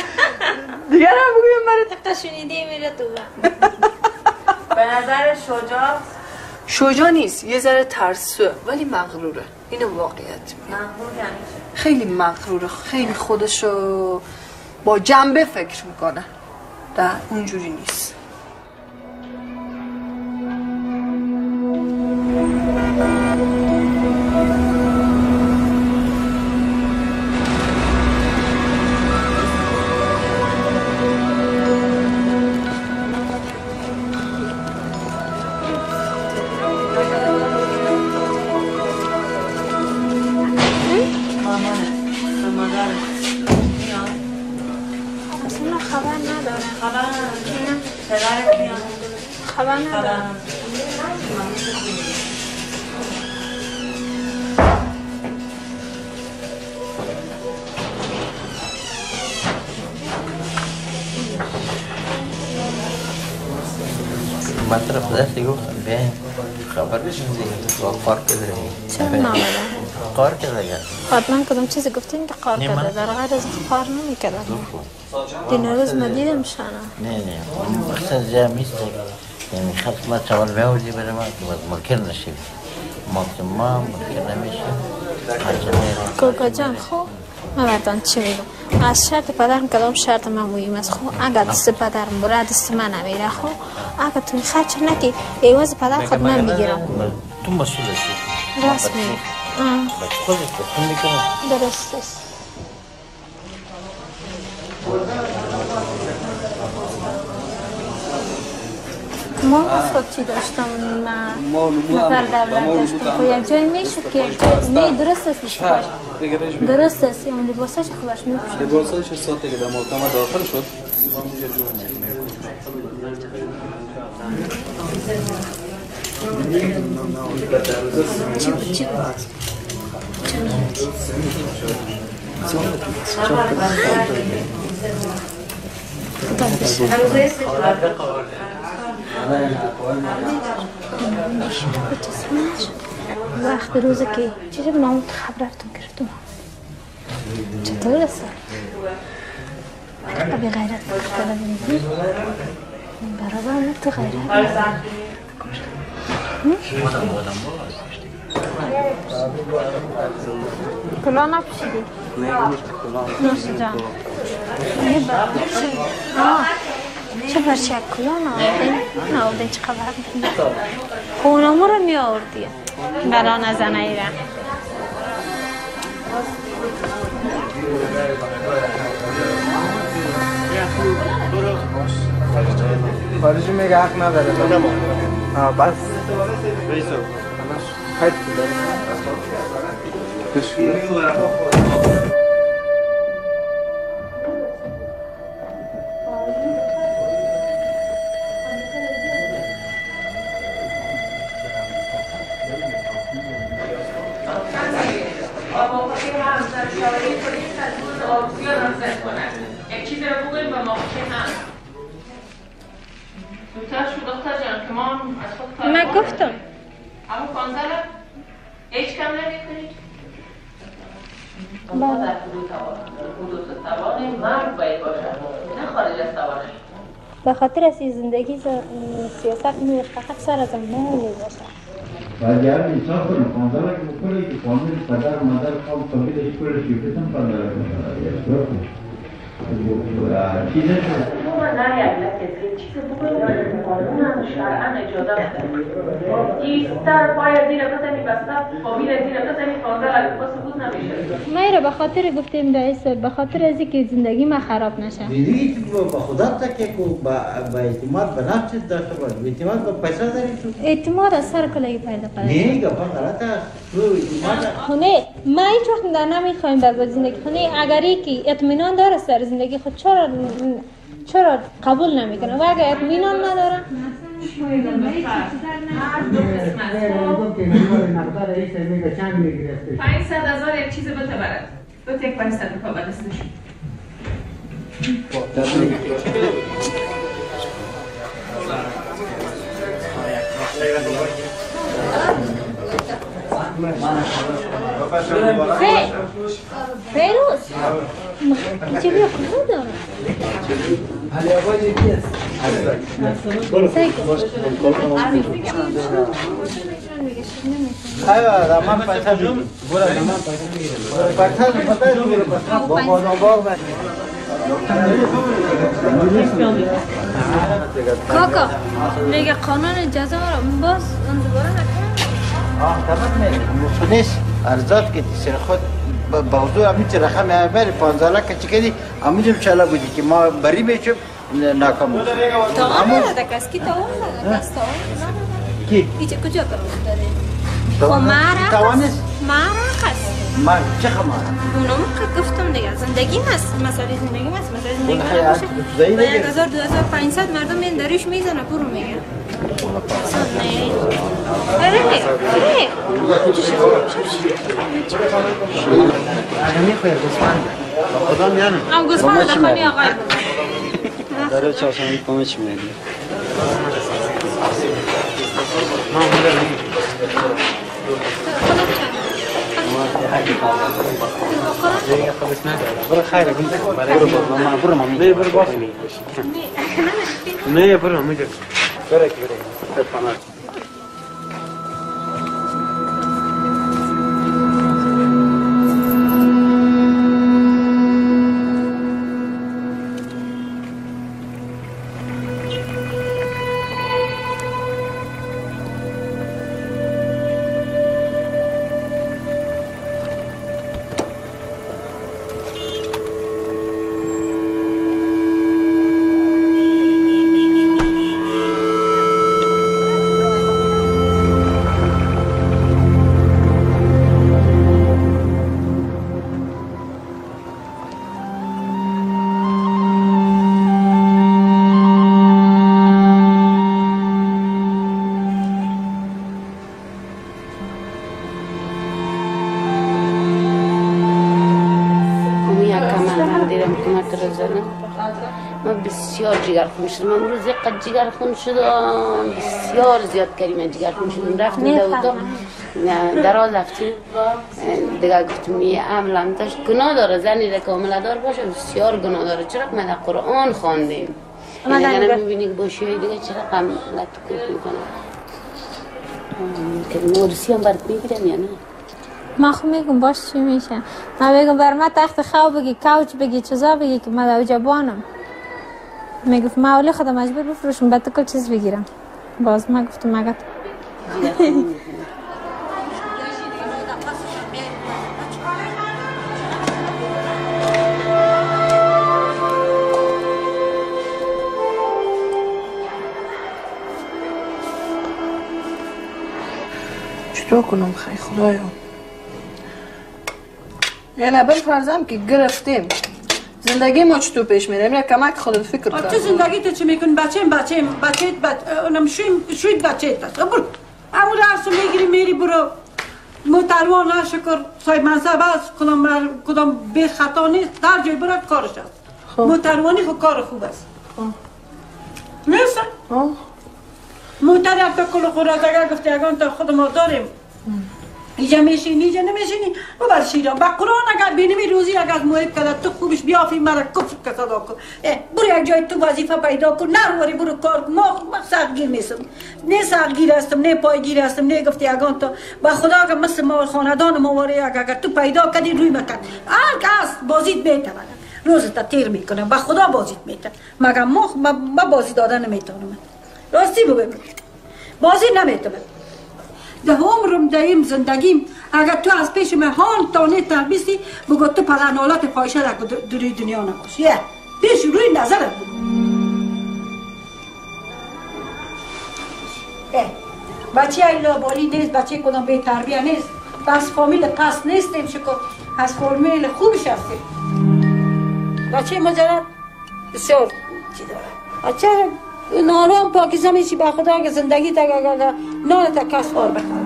دیگر هم بگویم برای تا شنیده میره تو به نظر شجاع نیست یه ذره ترسوه ولی مغروره. اینو واقعیت میگه. خیلی مغروره خیلی خودشو با جنبه فکر میکنه و اونجوری نیست. من طرف دستی گفتم بیایم خبرش نیست تو قار کرده چرا نامده؟ قار کرده حتما کدوم چیزی گفتین که قار کرده در غیر از قار نمی کرده دین روز مدیدم شانه نه مقصد جا میست یعنی خط ما چوال بیاوردی برای ما مکر نشیم ما مکر نمیشیم کوکا جان خوب من بردان چی میگم از شرط پدرم کدام شرط من مهم است خب اگر دست پدرم برای دست من نمیره خب اگر توی خرچ نکی ایواز پدر خود من میگیرم تو مسئول هستی راست میگم خودت تو میکنم درست است ما خود چی داشتم نفر دولت داشتم خب یک جای میشد که نه درست است میشکاش درست است اون لباسش خوبش میپوشد لباسش ساعتی که در محکمه داخل شد چی بود وقت روزه که چیزی به نامو خبر رفتم گرفتم چطور است؟ ابی غیرت کلا میدی؟ برابر هم تو غیرت کلا نپوشیدی؟ نوشی جان چه برچه کلا ناوردین چه خبر میکنی؟ خونمو رو می آوردی برا نزنه ایره خارجی میگه حق نداره بس خیلی یک چیزی رو بگویم با موقع هم دکتر شو دکتر جان که ما از خود من گفتم اما 15 هیچ کم نمی کنید؟ بله در حدود توان مرد باید باشد نه خارج از توانش به خاطر از زندگی سیاست میره فقط سر از اون باشه باید یاد انصاف کنه. پانزاله که بکنه که فامیل پدر و مادر خواب فامیلش کلش یکتن پانزاله کنه. چیزه شد؟ ما نهیم لکه چیزی بکنیم قانون هم شرعا اجازه بده. ایستر باید زیر قسمی بسته فامیل زیر قسمی پانزاله بخواست بود نمیشه. ما ایره به خاطر گفتیم رئیس به خاطر از اینکه زندگی ما خراب نشه. دیدی با خدا تکیه که با اعتماد به نفس داشته باش. اعتماد به پیسه داری تو؟ اعتماد از سر کلگی پیدا کنه. نه گفت غلط است. تو اعتماد خونه ما هیچ وقت در نمیخوایم برباد زندگی خونه اگری که اطمینان داره سر زندگی خود چرا قبول نمیکنه و اگر اطمینان نداره $500,000 یک چیز بتبرد دو تک 500 روپا بدستش فیروز چی بیا خود دارم حالی آبای یکی است ایوه در من پیسه بگیم برو در من پیسه بگیم پیسه با بادام باغ بگیم کاکا میگه قانون اجازه را باز اون دوباره نکنم تمام میگه نیست ارزاد که سر خود با حضور همین چه رقم بری 15 لک چی کردی همینجا چلا بودی که ما بری میشم ناکام بود تاوان نداره کس کی تاوان نداره کس تاوان نداره کی؟ ایچه کجا داره؟ خب معرق است معرق است چه خماره؟ اونم که گفتم دیگه زندگی هست مسئله زندگی هست مسئله زندگی باشه با 1,000 2,500 مردم این دریش میزنه برو میگه خدا میانم ام گوسفند دخانی آقای داره چاشمی کمش میدی برو خیره برو مامی نه برو باش نه برو مامی برو که برو بسیار جگرخون شدم امروز قد جگرخون شدم بسیار زیاد کردیم جگرخون شدم رفتیم دوتا دراز رفتیم دیگه گفتم یه عملم داشت گناه داره زنی که عامله دار باشه بسیار گناه داره چرا که ما در قرآن خواندیم اگر نمیبینی که با شوی دیگه چرا که لطکوف میکنه که مورسی هم برد میگیرم یا نه ما خب میگم باش چی میشه ما بگم بر ما تخت خواب بگی کوچ بگی چیزا بگی که ما جوانم میگفت ما اولی خودم مجبور بفروشم بعد کل چیز بگیرم باز ما گفتم مگه چطور کنم خیلی خدایا یعنی بفرضم که گرفتیم زندگی ما چطور پیش میره؟ میره کمک خودت فکر کن. تو زندگی تو چی میکن؟ بچه اونم شوید بچه تا برو همون رسو میگیری میری برو متروان شکر صاحب منصب است کدام بی خطا نیست در جای برات کارش است متروانی خود کار خوب است نیست؟ موتر یک تا کل خورد اگر گفتی اگان تا خود ما داریم اینجا میشینی اینجا نمیشینی ببر شیران با قرآن اگر بینمی روزی اگر محب کرده تو خوبش بیافی مرا کفر کسادا کن برو یک جای تو وظیفه پیدا کن نروری برو کار کن ما سختگیر نیستم نه سختگیر هستم نه پایگیر هستم نه گفتی اگان تو با خدا که مثل ما خاندان ما واره اگر تو پیدا کردی روی مکن هر کس بازیت میتونه روزتا تیر میکنه با خدا بازیت میتونه مگر ما بازی دادن نمیتونم راستی بگم بازی نمیتونم ده عمرم ده این زندگیم اگر تو از پیش من هان تانه تربیستی بگو تو پلنالات فایشه را دوری دنیا نباش یه پیش روی نظرت بگو بچه ایلا بالی نیست بچه کدام بی تربیه نیست پس فامیل پس نیستیم شکر از فامیل خوبش هستیم بچه مجرد بسیار چی داره بچه نارام پاکیزه میشی به خدا که زندگی تا نانت کس خور بخواه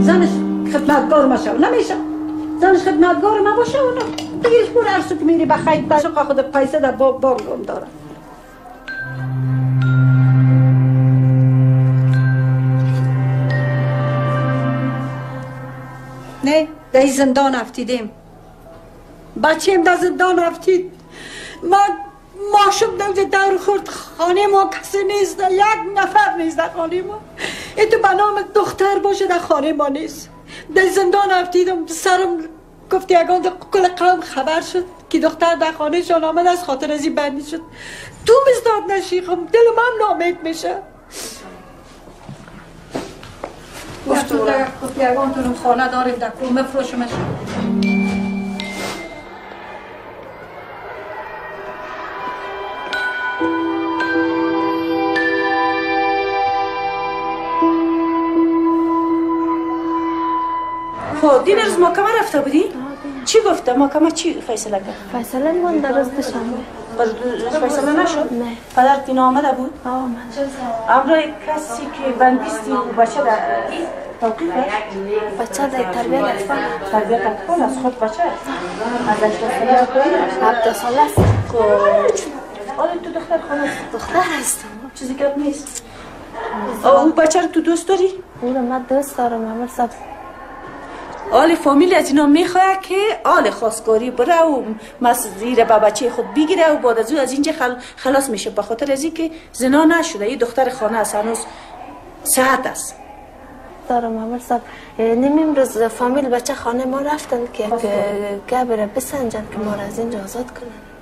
زنش خدمتگار ما شو نمیشه زنش خدمتگار ما باشه و نه دیگه شکور ارسو که میری بخواید بشه خود پیسه در باغم داره نه در زندان افتیدیم بچه در زندان افتید ما شب دوجه دور خورد خانه ما کسی نیست یک نفر نیست در خانه ما این تو به نام دختر باشه در خانه ما نیست در زندان افتیدم سرم گفتی اگان در کل قوم خبر شد که دختر در خانه شان آمد از خاطر ازی بندی شد تو مزداد نشیخم دل من نامید میشه گفتی اگان تو خانه داریم در کل مفروشمش خب دین روز محکمه رفته بودی؟ چی گفته؟ محکمه چی فیصله کرد؟ فیصله من در روز دوشنبه. فیصله نشد؟ نه. پدرت اینا آمده بود؟ آمد. امروز کسی که بندیستی و بچه در توقیف بچه در تربیت اطفال. تربیت اطفال از خود بچه؟ از 18 ساله کنی؟ 17 ساله است. آره تو دختر خانه است؟ دختر هستم. چیزی که نیست؟ او بچه رو تو دوست داری؟ او رو من دوست دارم اما سب آل فامیل از اینا میخواه که آل خواستگاری بره و زیر با بچه خود بگیره و بعد از او از اینجا خلاص میشه به خاطر از که زنا نشده یه دختر خانه است هنوز صحت است دارم اما سب نیم امروز فامیل بچه خانه ما رفتن که بره بسنجن که ما را از اینجا آزاد کنن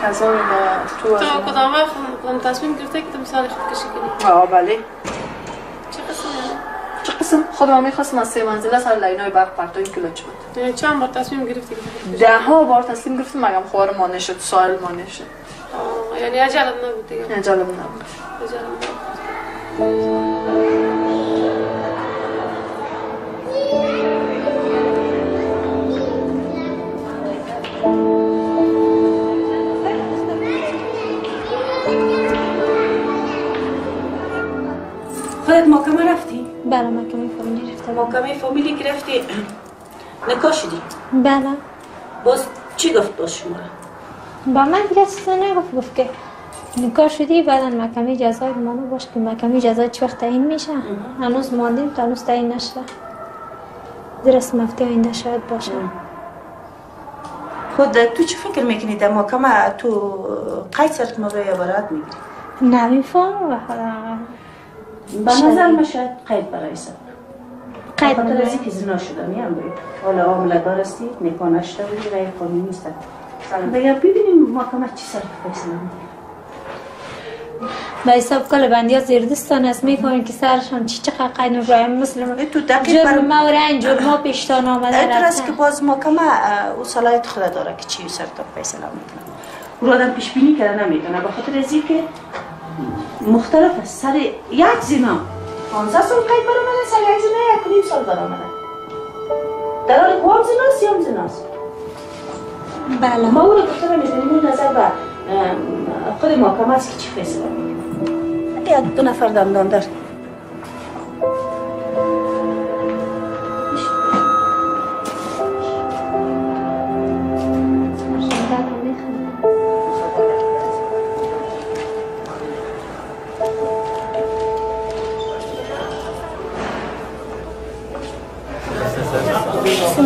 از آن تو کدام تصمیم گرفته که تو مثال خود کشی کنی؟ بله چه قسم؟ چه قسم؟ خودم میخواستم از 3 منزله سر لینای برق پرتو این کلوچ بود یعنی چند بار تصمیم گرفتی؟ 10 بار تصمیم گرفتم مگم خوار مانع شد سائل مانع شد یعنی اجالت نبود دیگه؟ اجالم نبود خودت محکمه رفتی؟ بله محکمه فامیلی رفتم محکمه فامیلی که رفتی نکاح شدی؟ بله باز چی گفت باز شما؟ با من دیگه چیزا نگفت گفت که نکاح شدی بعدا محکمه جزای مانو باش که محکمه جزای چه وقت تعیین میشه هنوز ماندیم تا هنوز تعیین نشده درست مفتی آینده شاید باشه خود تو چی فکر میکنی در محکمه تو قید سرت موضوع برات میگیری؟ نمیفهم و به نظر من شاید قید برای سر قید خاطر از اینکه زنا شده میم باید حالا عامله دار استی نکاح نشده بودی غیر قانونی نیست دیگه ببینیم محکمه چی سر فیصله میگیره به حساب کل بندیا زیردستان است میفهمین که سرشان چقدر قید میبرایم مثل تو دقیق جرم ما و رنج ما پیشتان آمده رفتن است که باز محکمه او صلاحیت خود داره که چی سر تا فیصله میکنه او آدم پیش بینی کرده نمیتونه به خاطر از اینکه مختلف است سر یک زنا 15 سال قید برآمده سر یک زنا 1.5 سال برآمده در حالی که هم زناست یا هم زناست بله ما او رو گفته نمیدونیم نظر به خود محکمه است که چی فیصله میکنه 2 نفر دندان در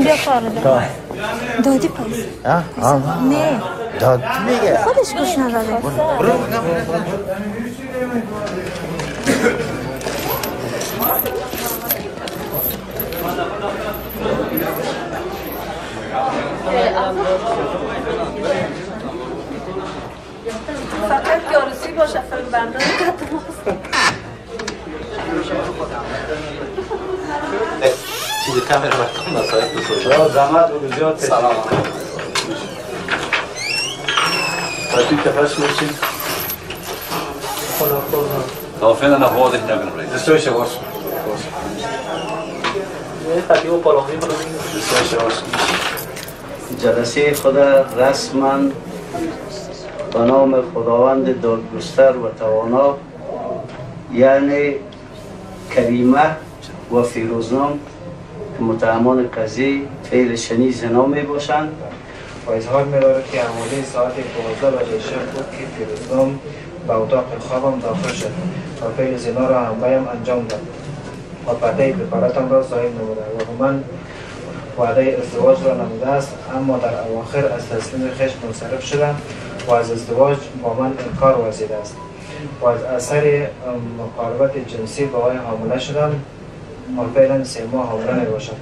بیا کار دارم. دادی پایز. نه. داد میگه. خودش گوش نداده. برو. فقط یارسی باشه فیلم برداری چیزی کامل وقت نسایت بسوید زحمت و زیاد سلام باید کفش میشید تا فعلا واضح نبینم دستوی شواش جلسه خود رسما به نام خداوند دادگستر و توانا یعنی کریمه و فیروزنام که متهمان قضیه فعل شنیع زنا می باشند و اظهار می دارد که حوالی ساعت 12 بجه شب بود که فیروزنام به اتاق خوابم داخل شد و فعل زنا را هم انجام داد و پرده بپارتم را ظاهر نموده و من وعده ازدواج را نموده است، اما در اواخر از تصمیم خویش منصرف شدم و از ازدواج با من انکار ورزیده است و از اثر مقاربت جنسی با وی حامله شدم و فعلا 3 ماه حامله می باشد.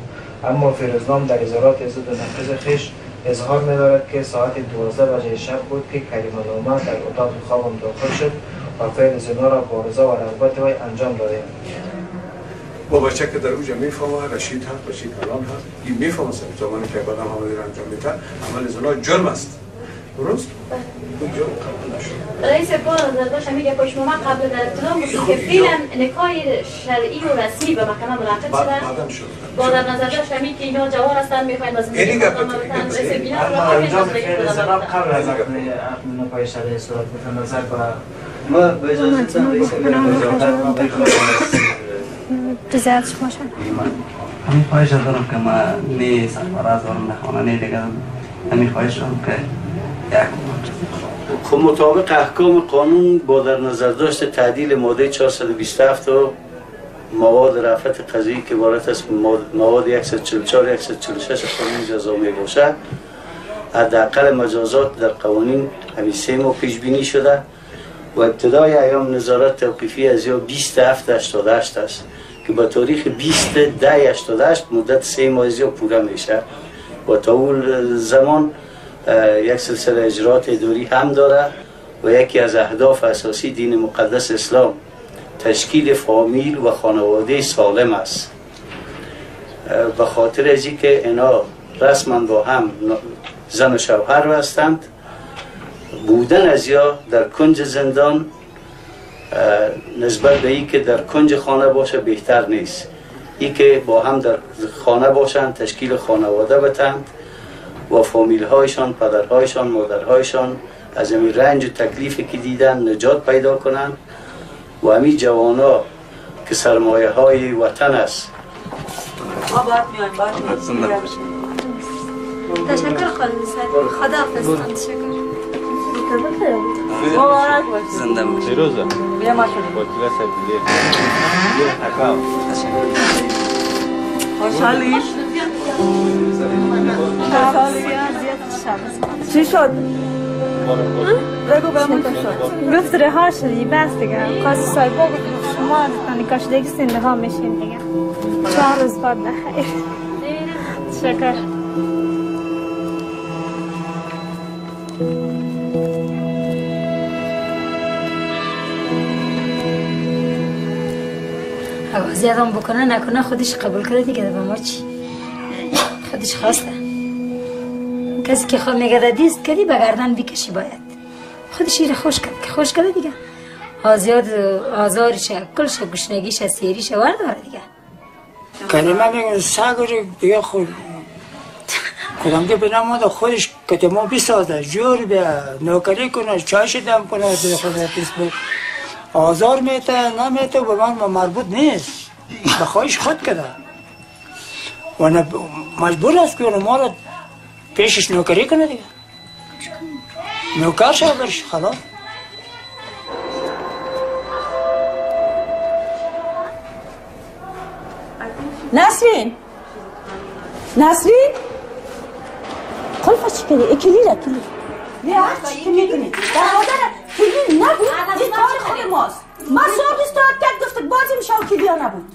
اما فیروزنام در اظهارات ضد و نقیض خویش اظهار می دارد که ساعت 12 بجه شب بود که کریمه نامه در اتاق خوابم داخل شد و فعل زنا را با رضا و رغبت وی انجام داده. با بچه که در اونجا میفهمه رشید هست، رشید کلام هست، این میفهمه زمانی که بعد هم عملی را انجام میده عمل زنا جرم است. درست؟ اون جرم قبول نشد. رئیس بار داشتم میگه پشت ما قبل در اطلاع بود که فعلا نکاح شرعی و رسمی به محکمه منعقد شدن. با در نظر داشتم که اینا جوان هستن میخواین باز اینی گپ انجام فعل زنا قبل از عقد نکاح شرعی صورت به نظر ما به اجازه رضایتش باشن. همین خواهش دارم که ما نه سرفراز دارم نه خانه نه دیگه همین خواهش دارم که خب مطابق احکام قانون با در نظر داشت تعدیل ماده 427 و مواد رفعت قضایی که عبارت از مواد 144 146 قانون جزا می باشد حداقل مجازات در قوانین همین 3 ماه پیش بینی شده و ابتدای ایام نظارت توقیفی از یا 27/88 است که با تاریخ 20/10/88 مدت 3 ماه یا پوره میشه و تا اون زمان یک سلسله اجرات اداری هم داره و یکی از اهداف اساسی دین مقدس اسلام تشکیل فامیل و خانواده سالم است. به خاطر از اینکه اینا رسما با هم زن و شوهر هستند بودن از یا در کنج زندان نسبت به این که در کنج خانه باشه بهتر نیست. این که با هم در خانه باشند تشکیل خانواده بتند و فامیل هایشان، پدرهایشان، مادرهایشان از این رنج و تکلیفی که دیدن نجات پیدا کنند و همین جوانا که سرمایه های وطن است. ما باید میایم تشکر خانم سعید. خدا حافظ. تشکر. مبارک باشید. زنده باشید. فیروزه بیا ما شدیم. وکیل صاحب خوشحالی؟ چی شد؟ بگو بهمون چی شد؟ گفت رها شدی بس دیگه. قاضی صاحبا گفت شما نکاش دیگه زنده ها میشین دیگه. 4 روز بعد بخیر. تشکر. اگه زیادم بکنه نکنه خودش قبول کرده دیگه به ما چی؟ خودش خواسته. کسی که خود میگه دیست کردی به گردن بکشی باید. خودش ایره خوش کرد که خوش کرده دیگه. آزارش، کلش، گشنگیش، سیریش ور داره دیگه. کریمه میگه سگری دیگه خود کدام که به نماده خودش کتما بسازه جور بیا نوکری کنه چایش دم کنه به خود پیس بود آزار میته نمیته به من مربوط نیست به خواهش خود کده و مجبور است که ما را پیشش نوکری کنه دیگه نوکر شد برش خلاص نسرین نصری قلفه چی کنی؟ اکلیره کلی نه هرچی که میکنی برادر کلی نبود این کار خود ماست ما صبح استاد کرد گفت بازی میشه و کلیا نبود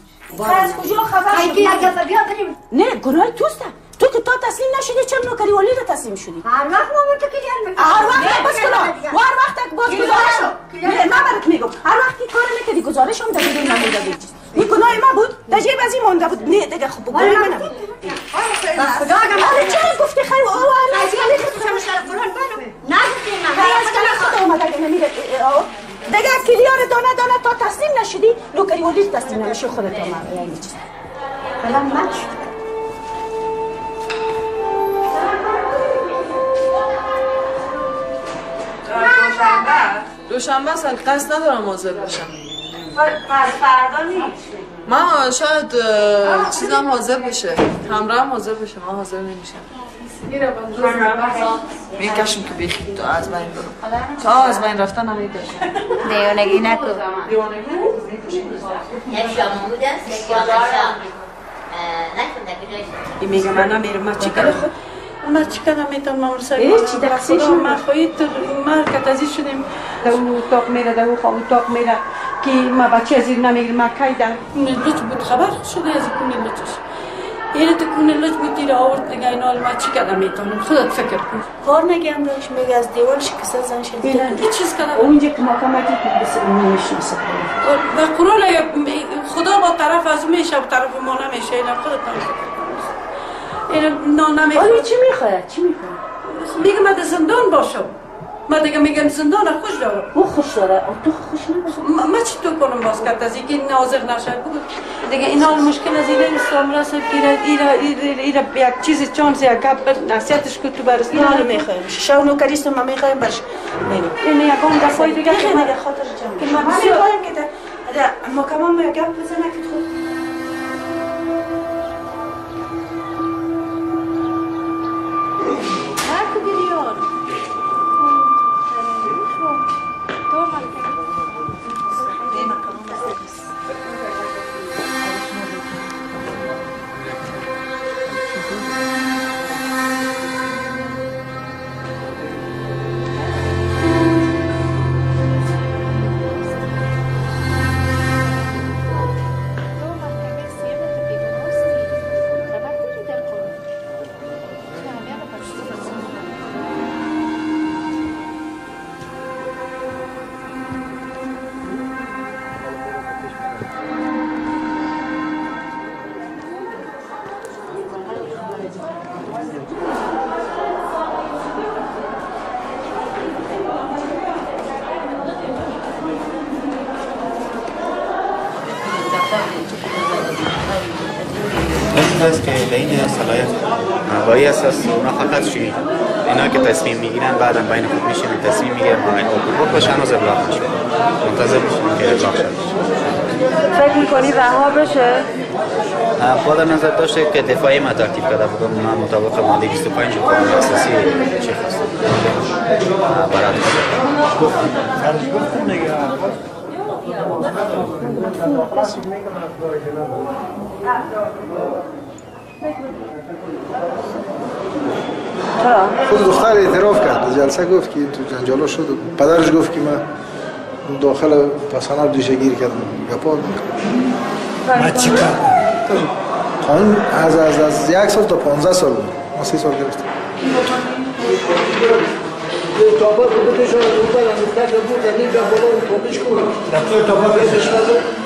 از کجا خبر شد نه گناه توسته تو که تا تسلیم نشدی چرا نوکری ولی رو تسلیم شدی هر وقت ما تو که جل هر وقت بس کلا و هر وقت باز گزارش نه من برات میگم هر وقت که کار نکردی گزارش هم دادی نمونده بود این گناه ما بود تجیب از این مونده بود نه دیگه خب گناه من نبود خدا حالا چرا گفتی خیر او از کلی خودم مشترک قرآن بانو نگفتی من از کلی خود اومده که نمیره دیگه کلیا رو دانه دانه تا تسلیم نشدی نوکری ولی تسلیم نمیشه خودت هم یعنی چیز فعلا من دوشنبه اصلا قصد ندارم حاضر بشم فردا نیست من شاید چیزم حاضر بشه همراه هم حاضر بشه من حاضر نمیشم میکشم که بیخی تو از بین برو تا از بین رفتن هم میکشم دیوانگی نکن یک شامون است این میگه من نمیرم من چی کنم خود من چی کنم میتونم مرسل چی دقیقی شد من خواهید تو مرکز شدیم در اون اتاق میره در اون اتاق میره که ما بچه از این نمیگیرم من کی در لچ بود خبر شده از کنی لچش اینه تو کنی لچ بود تیر آورد دیگه این حال ما چی کنم میتونم خودت فکر کن کار نگیم داشت میگه از دیوار شکسته زن شد این چیز کنم اونجا که محکمتی بس نمیشناسه و قرآن خدا با طرف از میشه و طرف ما نمیشه این خودت نمیشه آره چی میخواد؟ چی میخواد؟ میگه من در زندان باشم من دیگه میگم زندان خوش دارم او خوش داره تو خوش نداره من چطور کنم باز کرد از اینکه ناظر نشد بگو دیگه این حال مشکل از اینه سامرا صاحب ایره یک چیز چانس یک گپ نصیحتش که تو برس این حال میخوایم شو نوکریست ما میخوایم باش این یکان دفعه دیگه که من خاطر جمع که من میخوایم که در محکمه یک گپ بزنه که خود است که به این صلاحیت بایی اساس اونا فقط چی اینا که تصمیم میگیرن بعدا بین خود میشینن تصمیم میگیرن ما این حقوق باشن و ابلاغ میشن منتظر میشیم که ابلاغ شد. فکر میکنی رها بشه؟ با در نظر داشته که دفاعی ما ترتیب کرده بودم من مطابق ماده 25 قانون اساسی چی خواستم برات گفتم دیگه خود دختر اعتراف کرد جلسه گفت که تو جنجالا شد پدرش گفت که من داخل پسانه دیشه گیر کردم گپا ما چی کردم؟ قانون از 1 سال تا 15 سال بود ما 3 سال گرفتیم تابا بودش رو بدن دکتر بود این بالا اون پلیس کو دکتر تابا بهش داد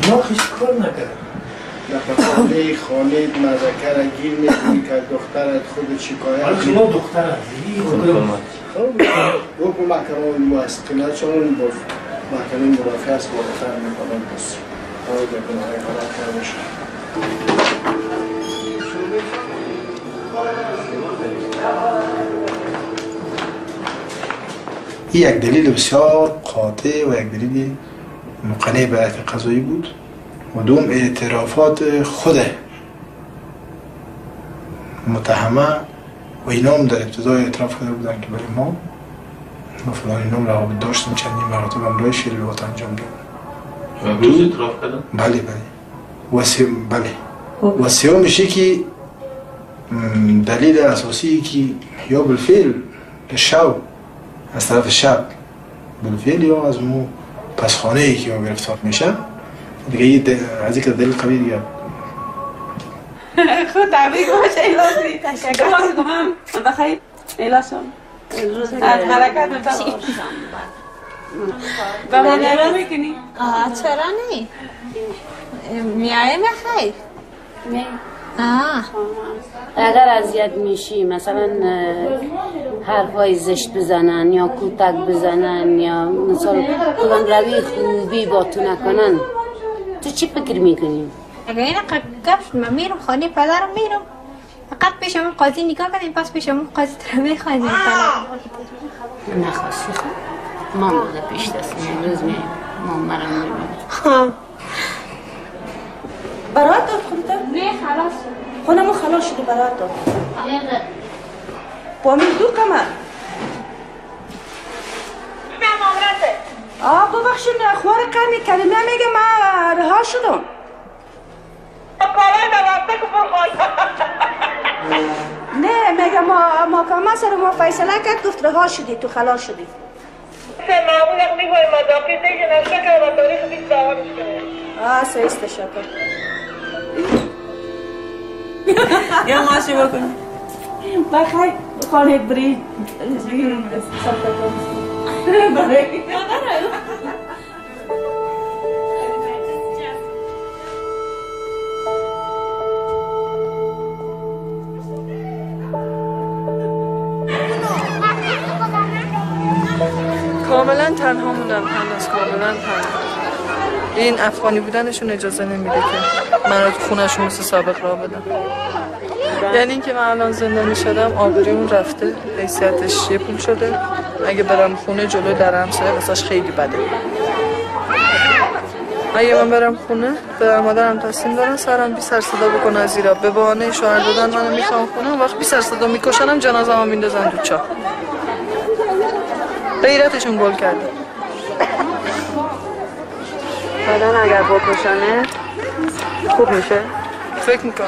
ما خیش کار نکرد نفسانه خالد مذکر گیر میکنی که دخترت خود شکایت شما دخترت حکم محکمه موسقینات چون با محکمه مرافع است بالاتر میکنم بس آقای بکنه غلط کرده شد این یک دلیل بسیار قاطع و یک دلیل مقنع به هیئت قضایی بود و دوم اعترافات خود متهمه و اینا هم در ابتدای اعتراف کرده بودن که برای ما فلان اینام روابط داشتیم، چندین مراتب امرای شیر لغات انجام دادم. روز اعتراف کردن؟ بله بله. و سیام میشه که دلیل اساسی که یا بالفعل شب از طرف شب بالفعل یا از مو پس خانه ای که گرفتار میشه دیگه یه از یک دلیل قوی دیگه. خود تبریک باشه ایلاسی. تشکر میکنم. بخیر ایلاسم. از برکت بفرمایید. با من نرا میکنی؟ چرا نی؟ میایه بخیر. اگر اذیت میشی مثلا حرفای زشت بزنن یا کوتک بزنن یا مثلا کدام روی خوبی با تو نکنن تو چی فکر میکنی؟ اگر این گفت من میرم خانه پدرم میرم فقط پیشم قاضی نگاه کنیم پس پیشم قاضی تر میخوایم نخواستی خب ما بوده پیش دستیم امروز میایم ما مرم میبینیم برات داد خودتا؟ نه خلاص خونمو خلاص شدی برات داد با من دو کمر ببخشید خوار قرمی کلمه میگه من رها شدم نه میگه ما کما سر ما فیصله کرد گفت رها شدی تو خلاص شدی معمول میگویم مدافعی دیگه نشته که و تاریخ 20 داغانش کنه سویست شکر یا ماشی بکنی بخیر خانه برید بگیرم سفر کنم برای کاملا تنها موندم هنوز کاملا تنها این افغانی بودنشون اجازه نمیده که من رو تو خونهشون مثل سابق را بدم یعنی اینکه من الان زنده میشدم آبرویم رفته حیثیتش یه پول شده اگه برم خونه جلوی در همسایه واسش خیلی بده اگه من برم خونه به مادرم تصمیم دارن سرم بی سر صدا بکنه از ایرا به بهانه شوهر دادن منو میخوام خونه وقت بی سر صدا میکشنم جنازه‌مو میندازن تو چاه غیرتشون گل کرده بعدن اگر بکشنه خوب میشه؟ فکر میکنم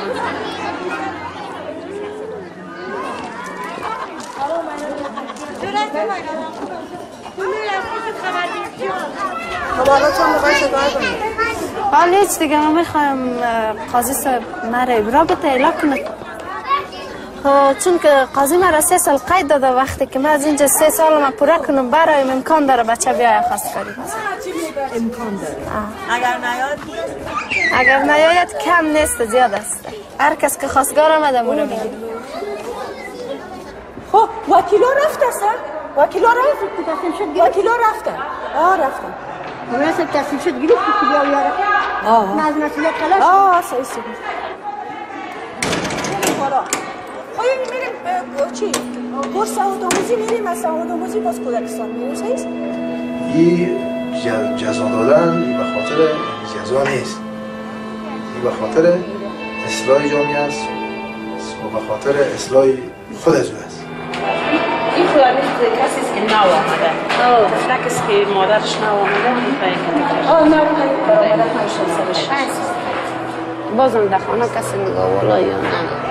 خب حالا تو هم بخوای شکایت کنی؟ حالا هیچ دیگه من میخوایم قاضی صاحب مرا ابرا بده اعلام کنه چون که قاضی مرا 3 سال قید داده وقتی که من از اینجا 3 سال ما پوره کنم برایم امکان داره بچه بیای خواستگاری امکان داره اگر نیاید کم نیست زیاد است هر کس که خواستگار آمده مورا میگیره خب وکیلا رفتن وکیلا رفتن رفتن مثل تصمیم شد گیرید که بیا بیاره من از مسئولیت خلاص صحیح بالا میریم چی؟ کورس سعادآموزی میریم از سعادآموزی باز کودکستان میریم صحیح؟ این جزا دادن این به خاطر جزا نیست این به خاطر اصلاح جامعه است و به خاطر اصلاح خود از او است این خودم کسی است که نو آمده نه کسی که مادرش نو آمده این بازم در خانه کسی نگاه والا یا نه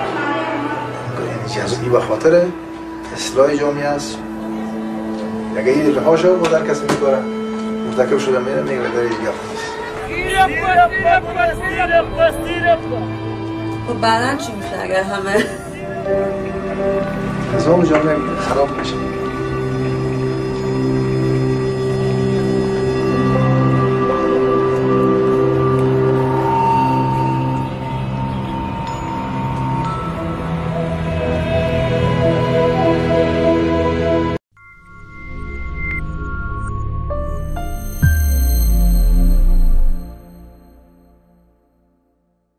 این به خاطر اصلاح جامعه است اگه این رها شد و در کسی میکنه مرتکب شده میره میگه در دیگه خب بعدا چی میشه اگر همه نظام جامعه خراب میشه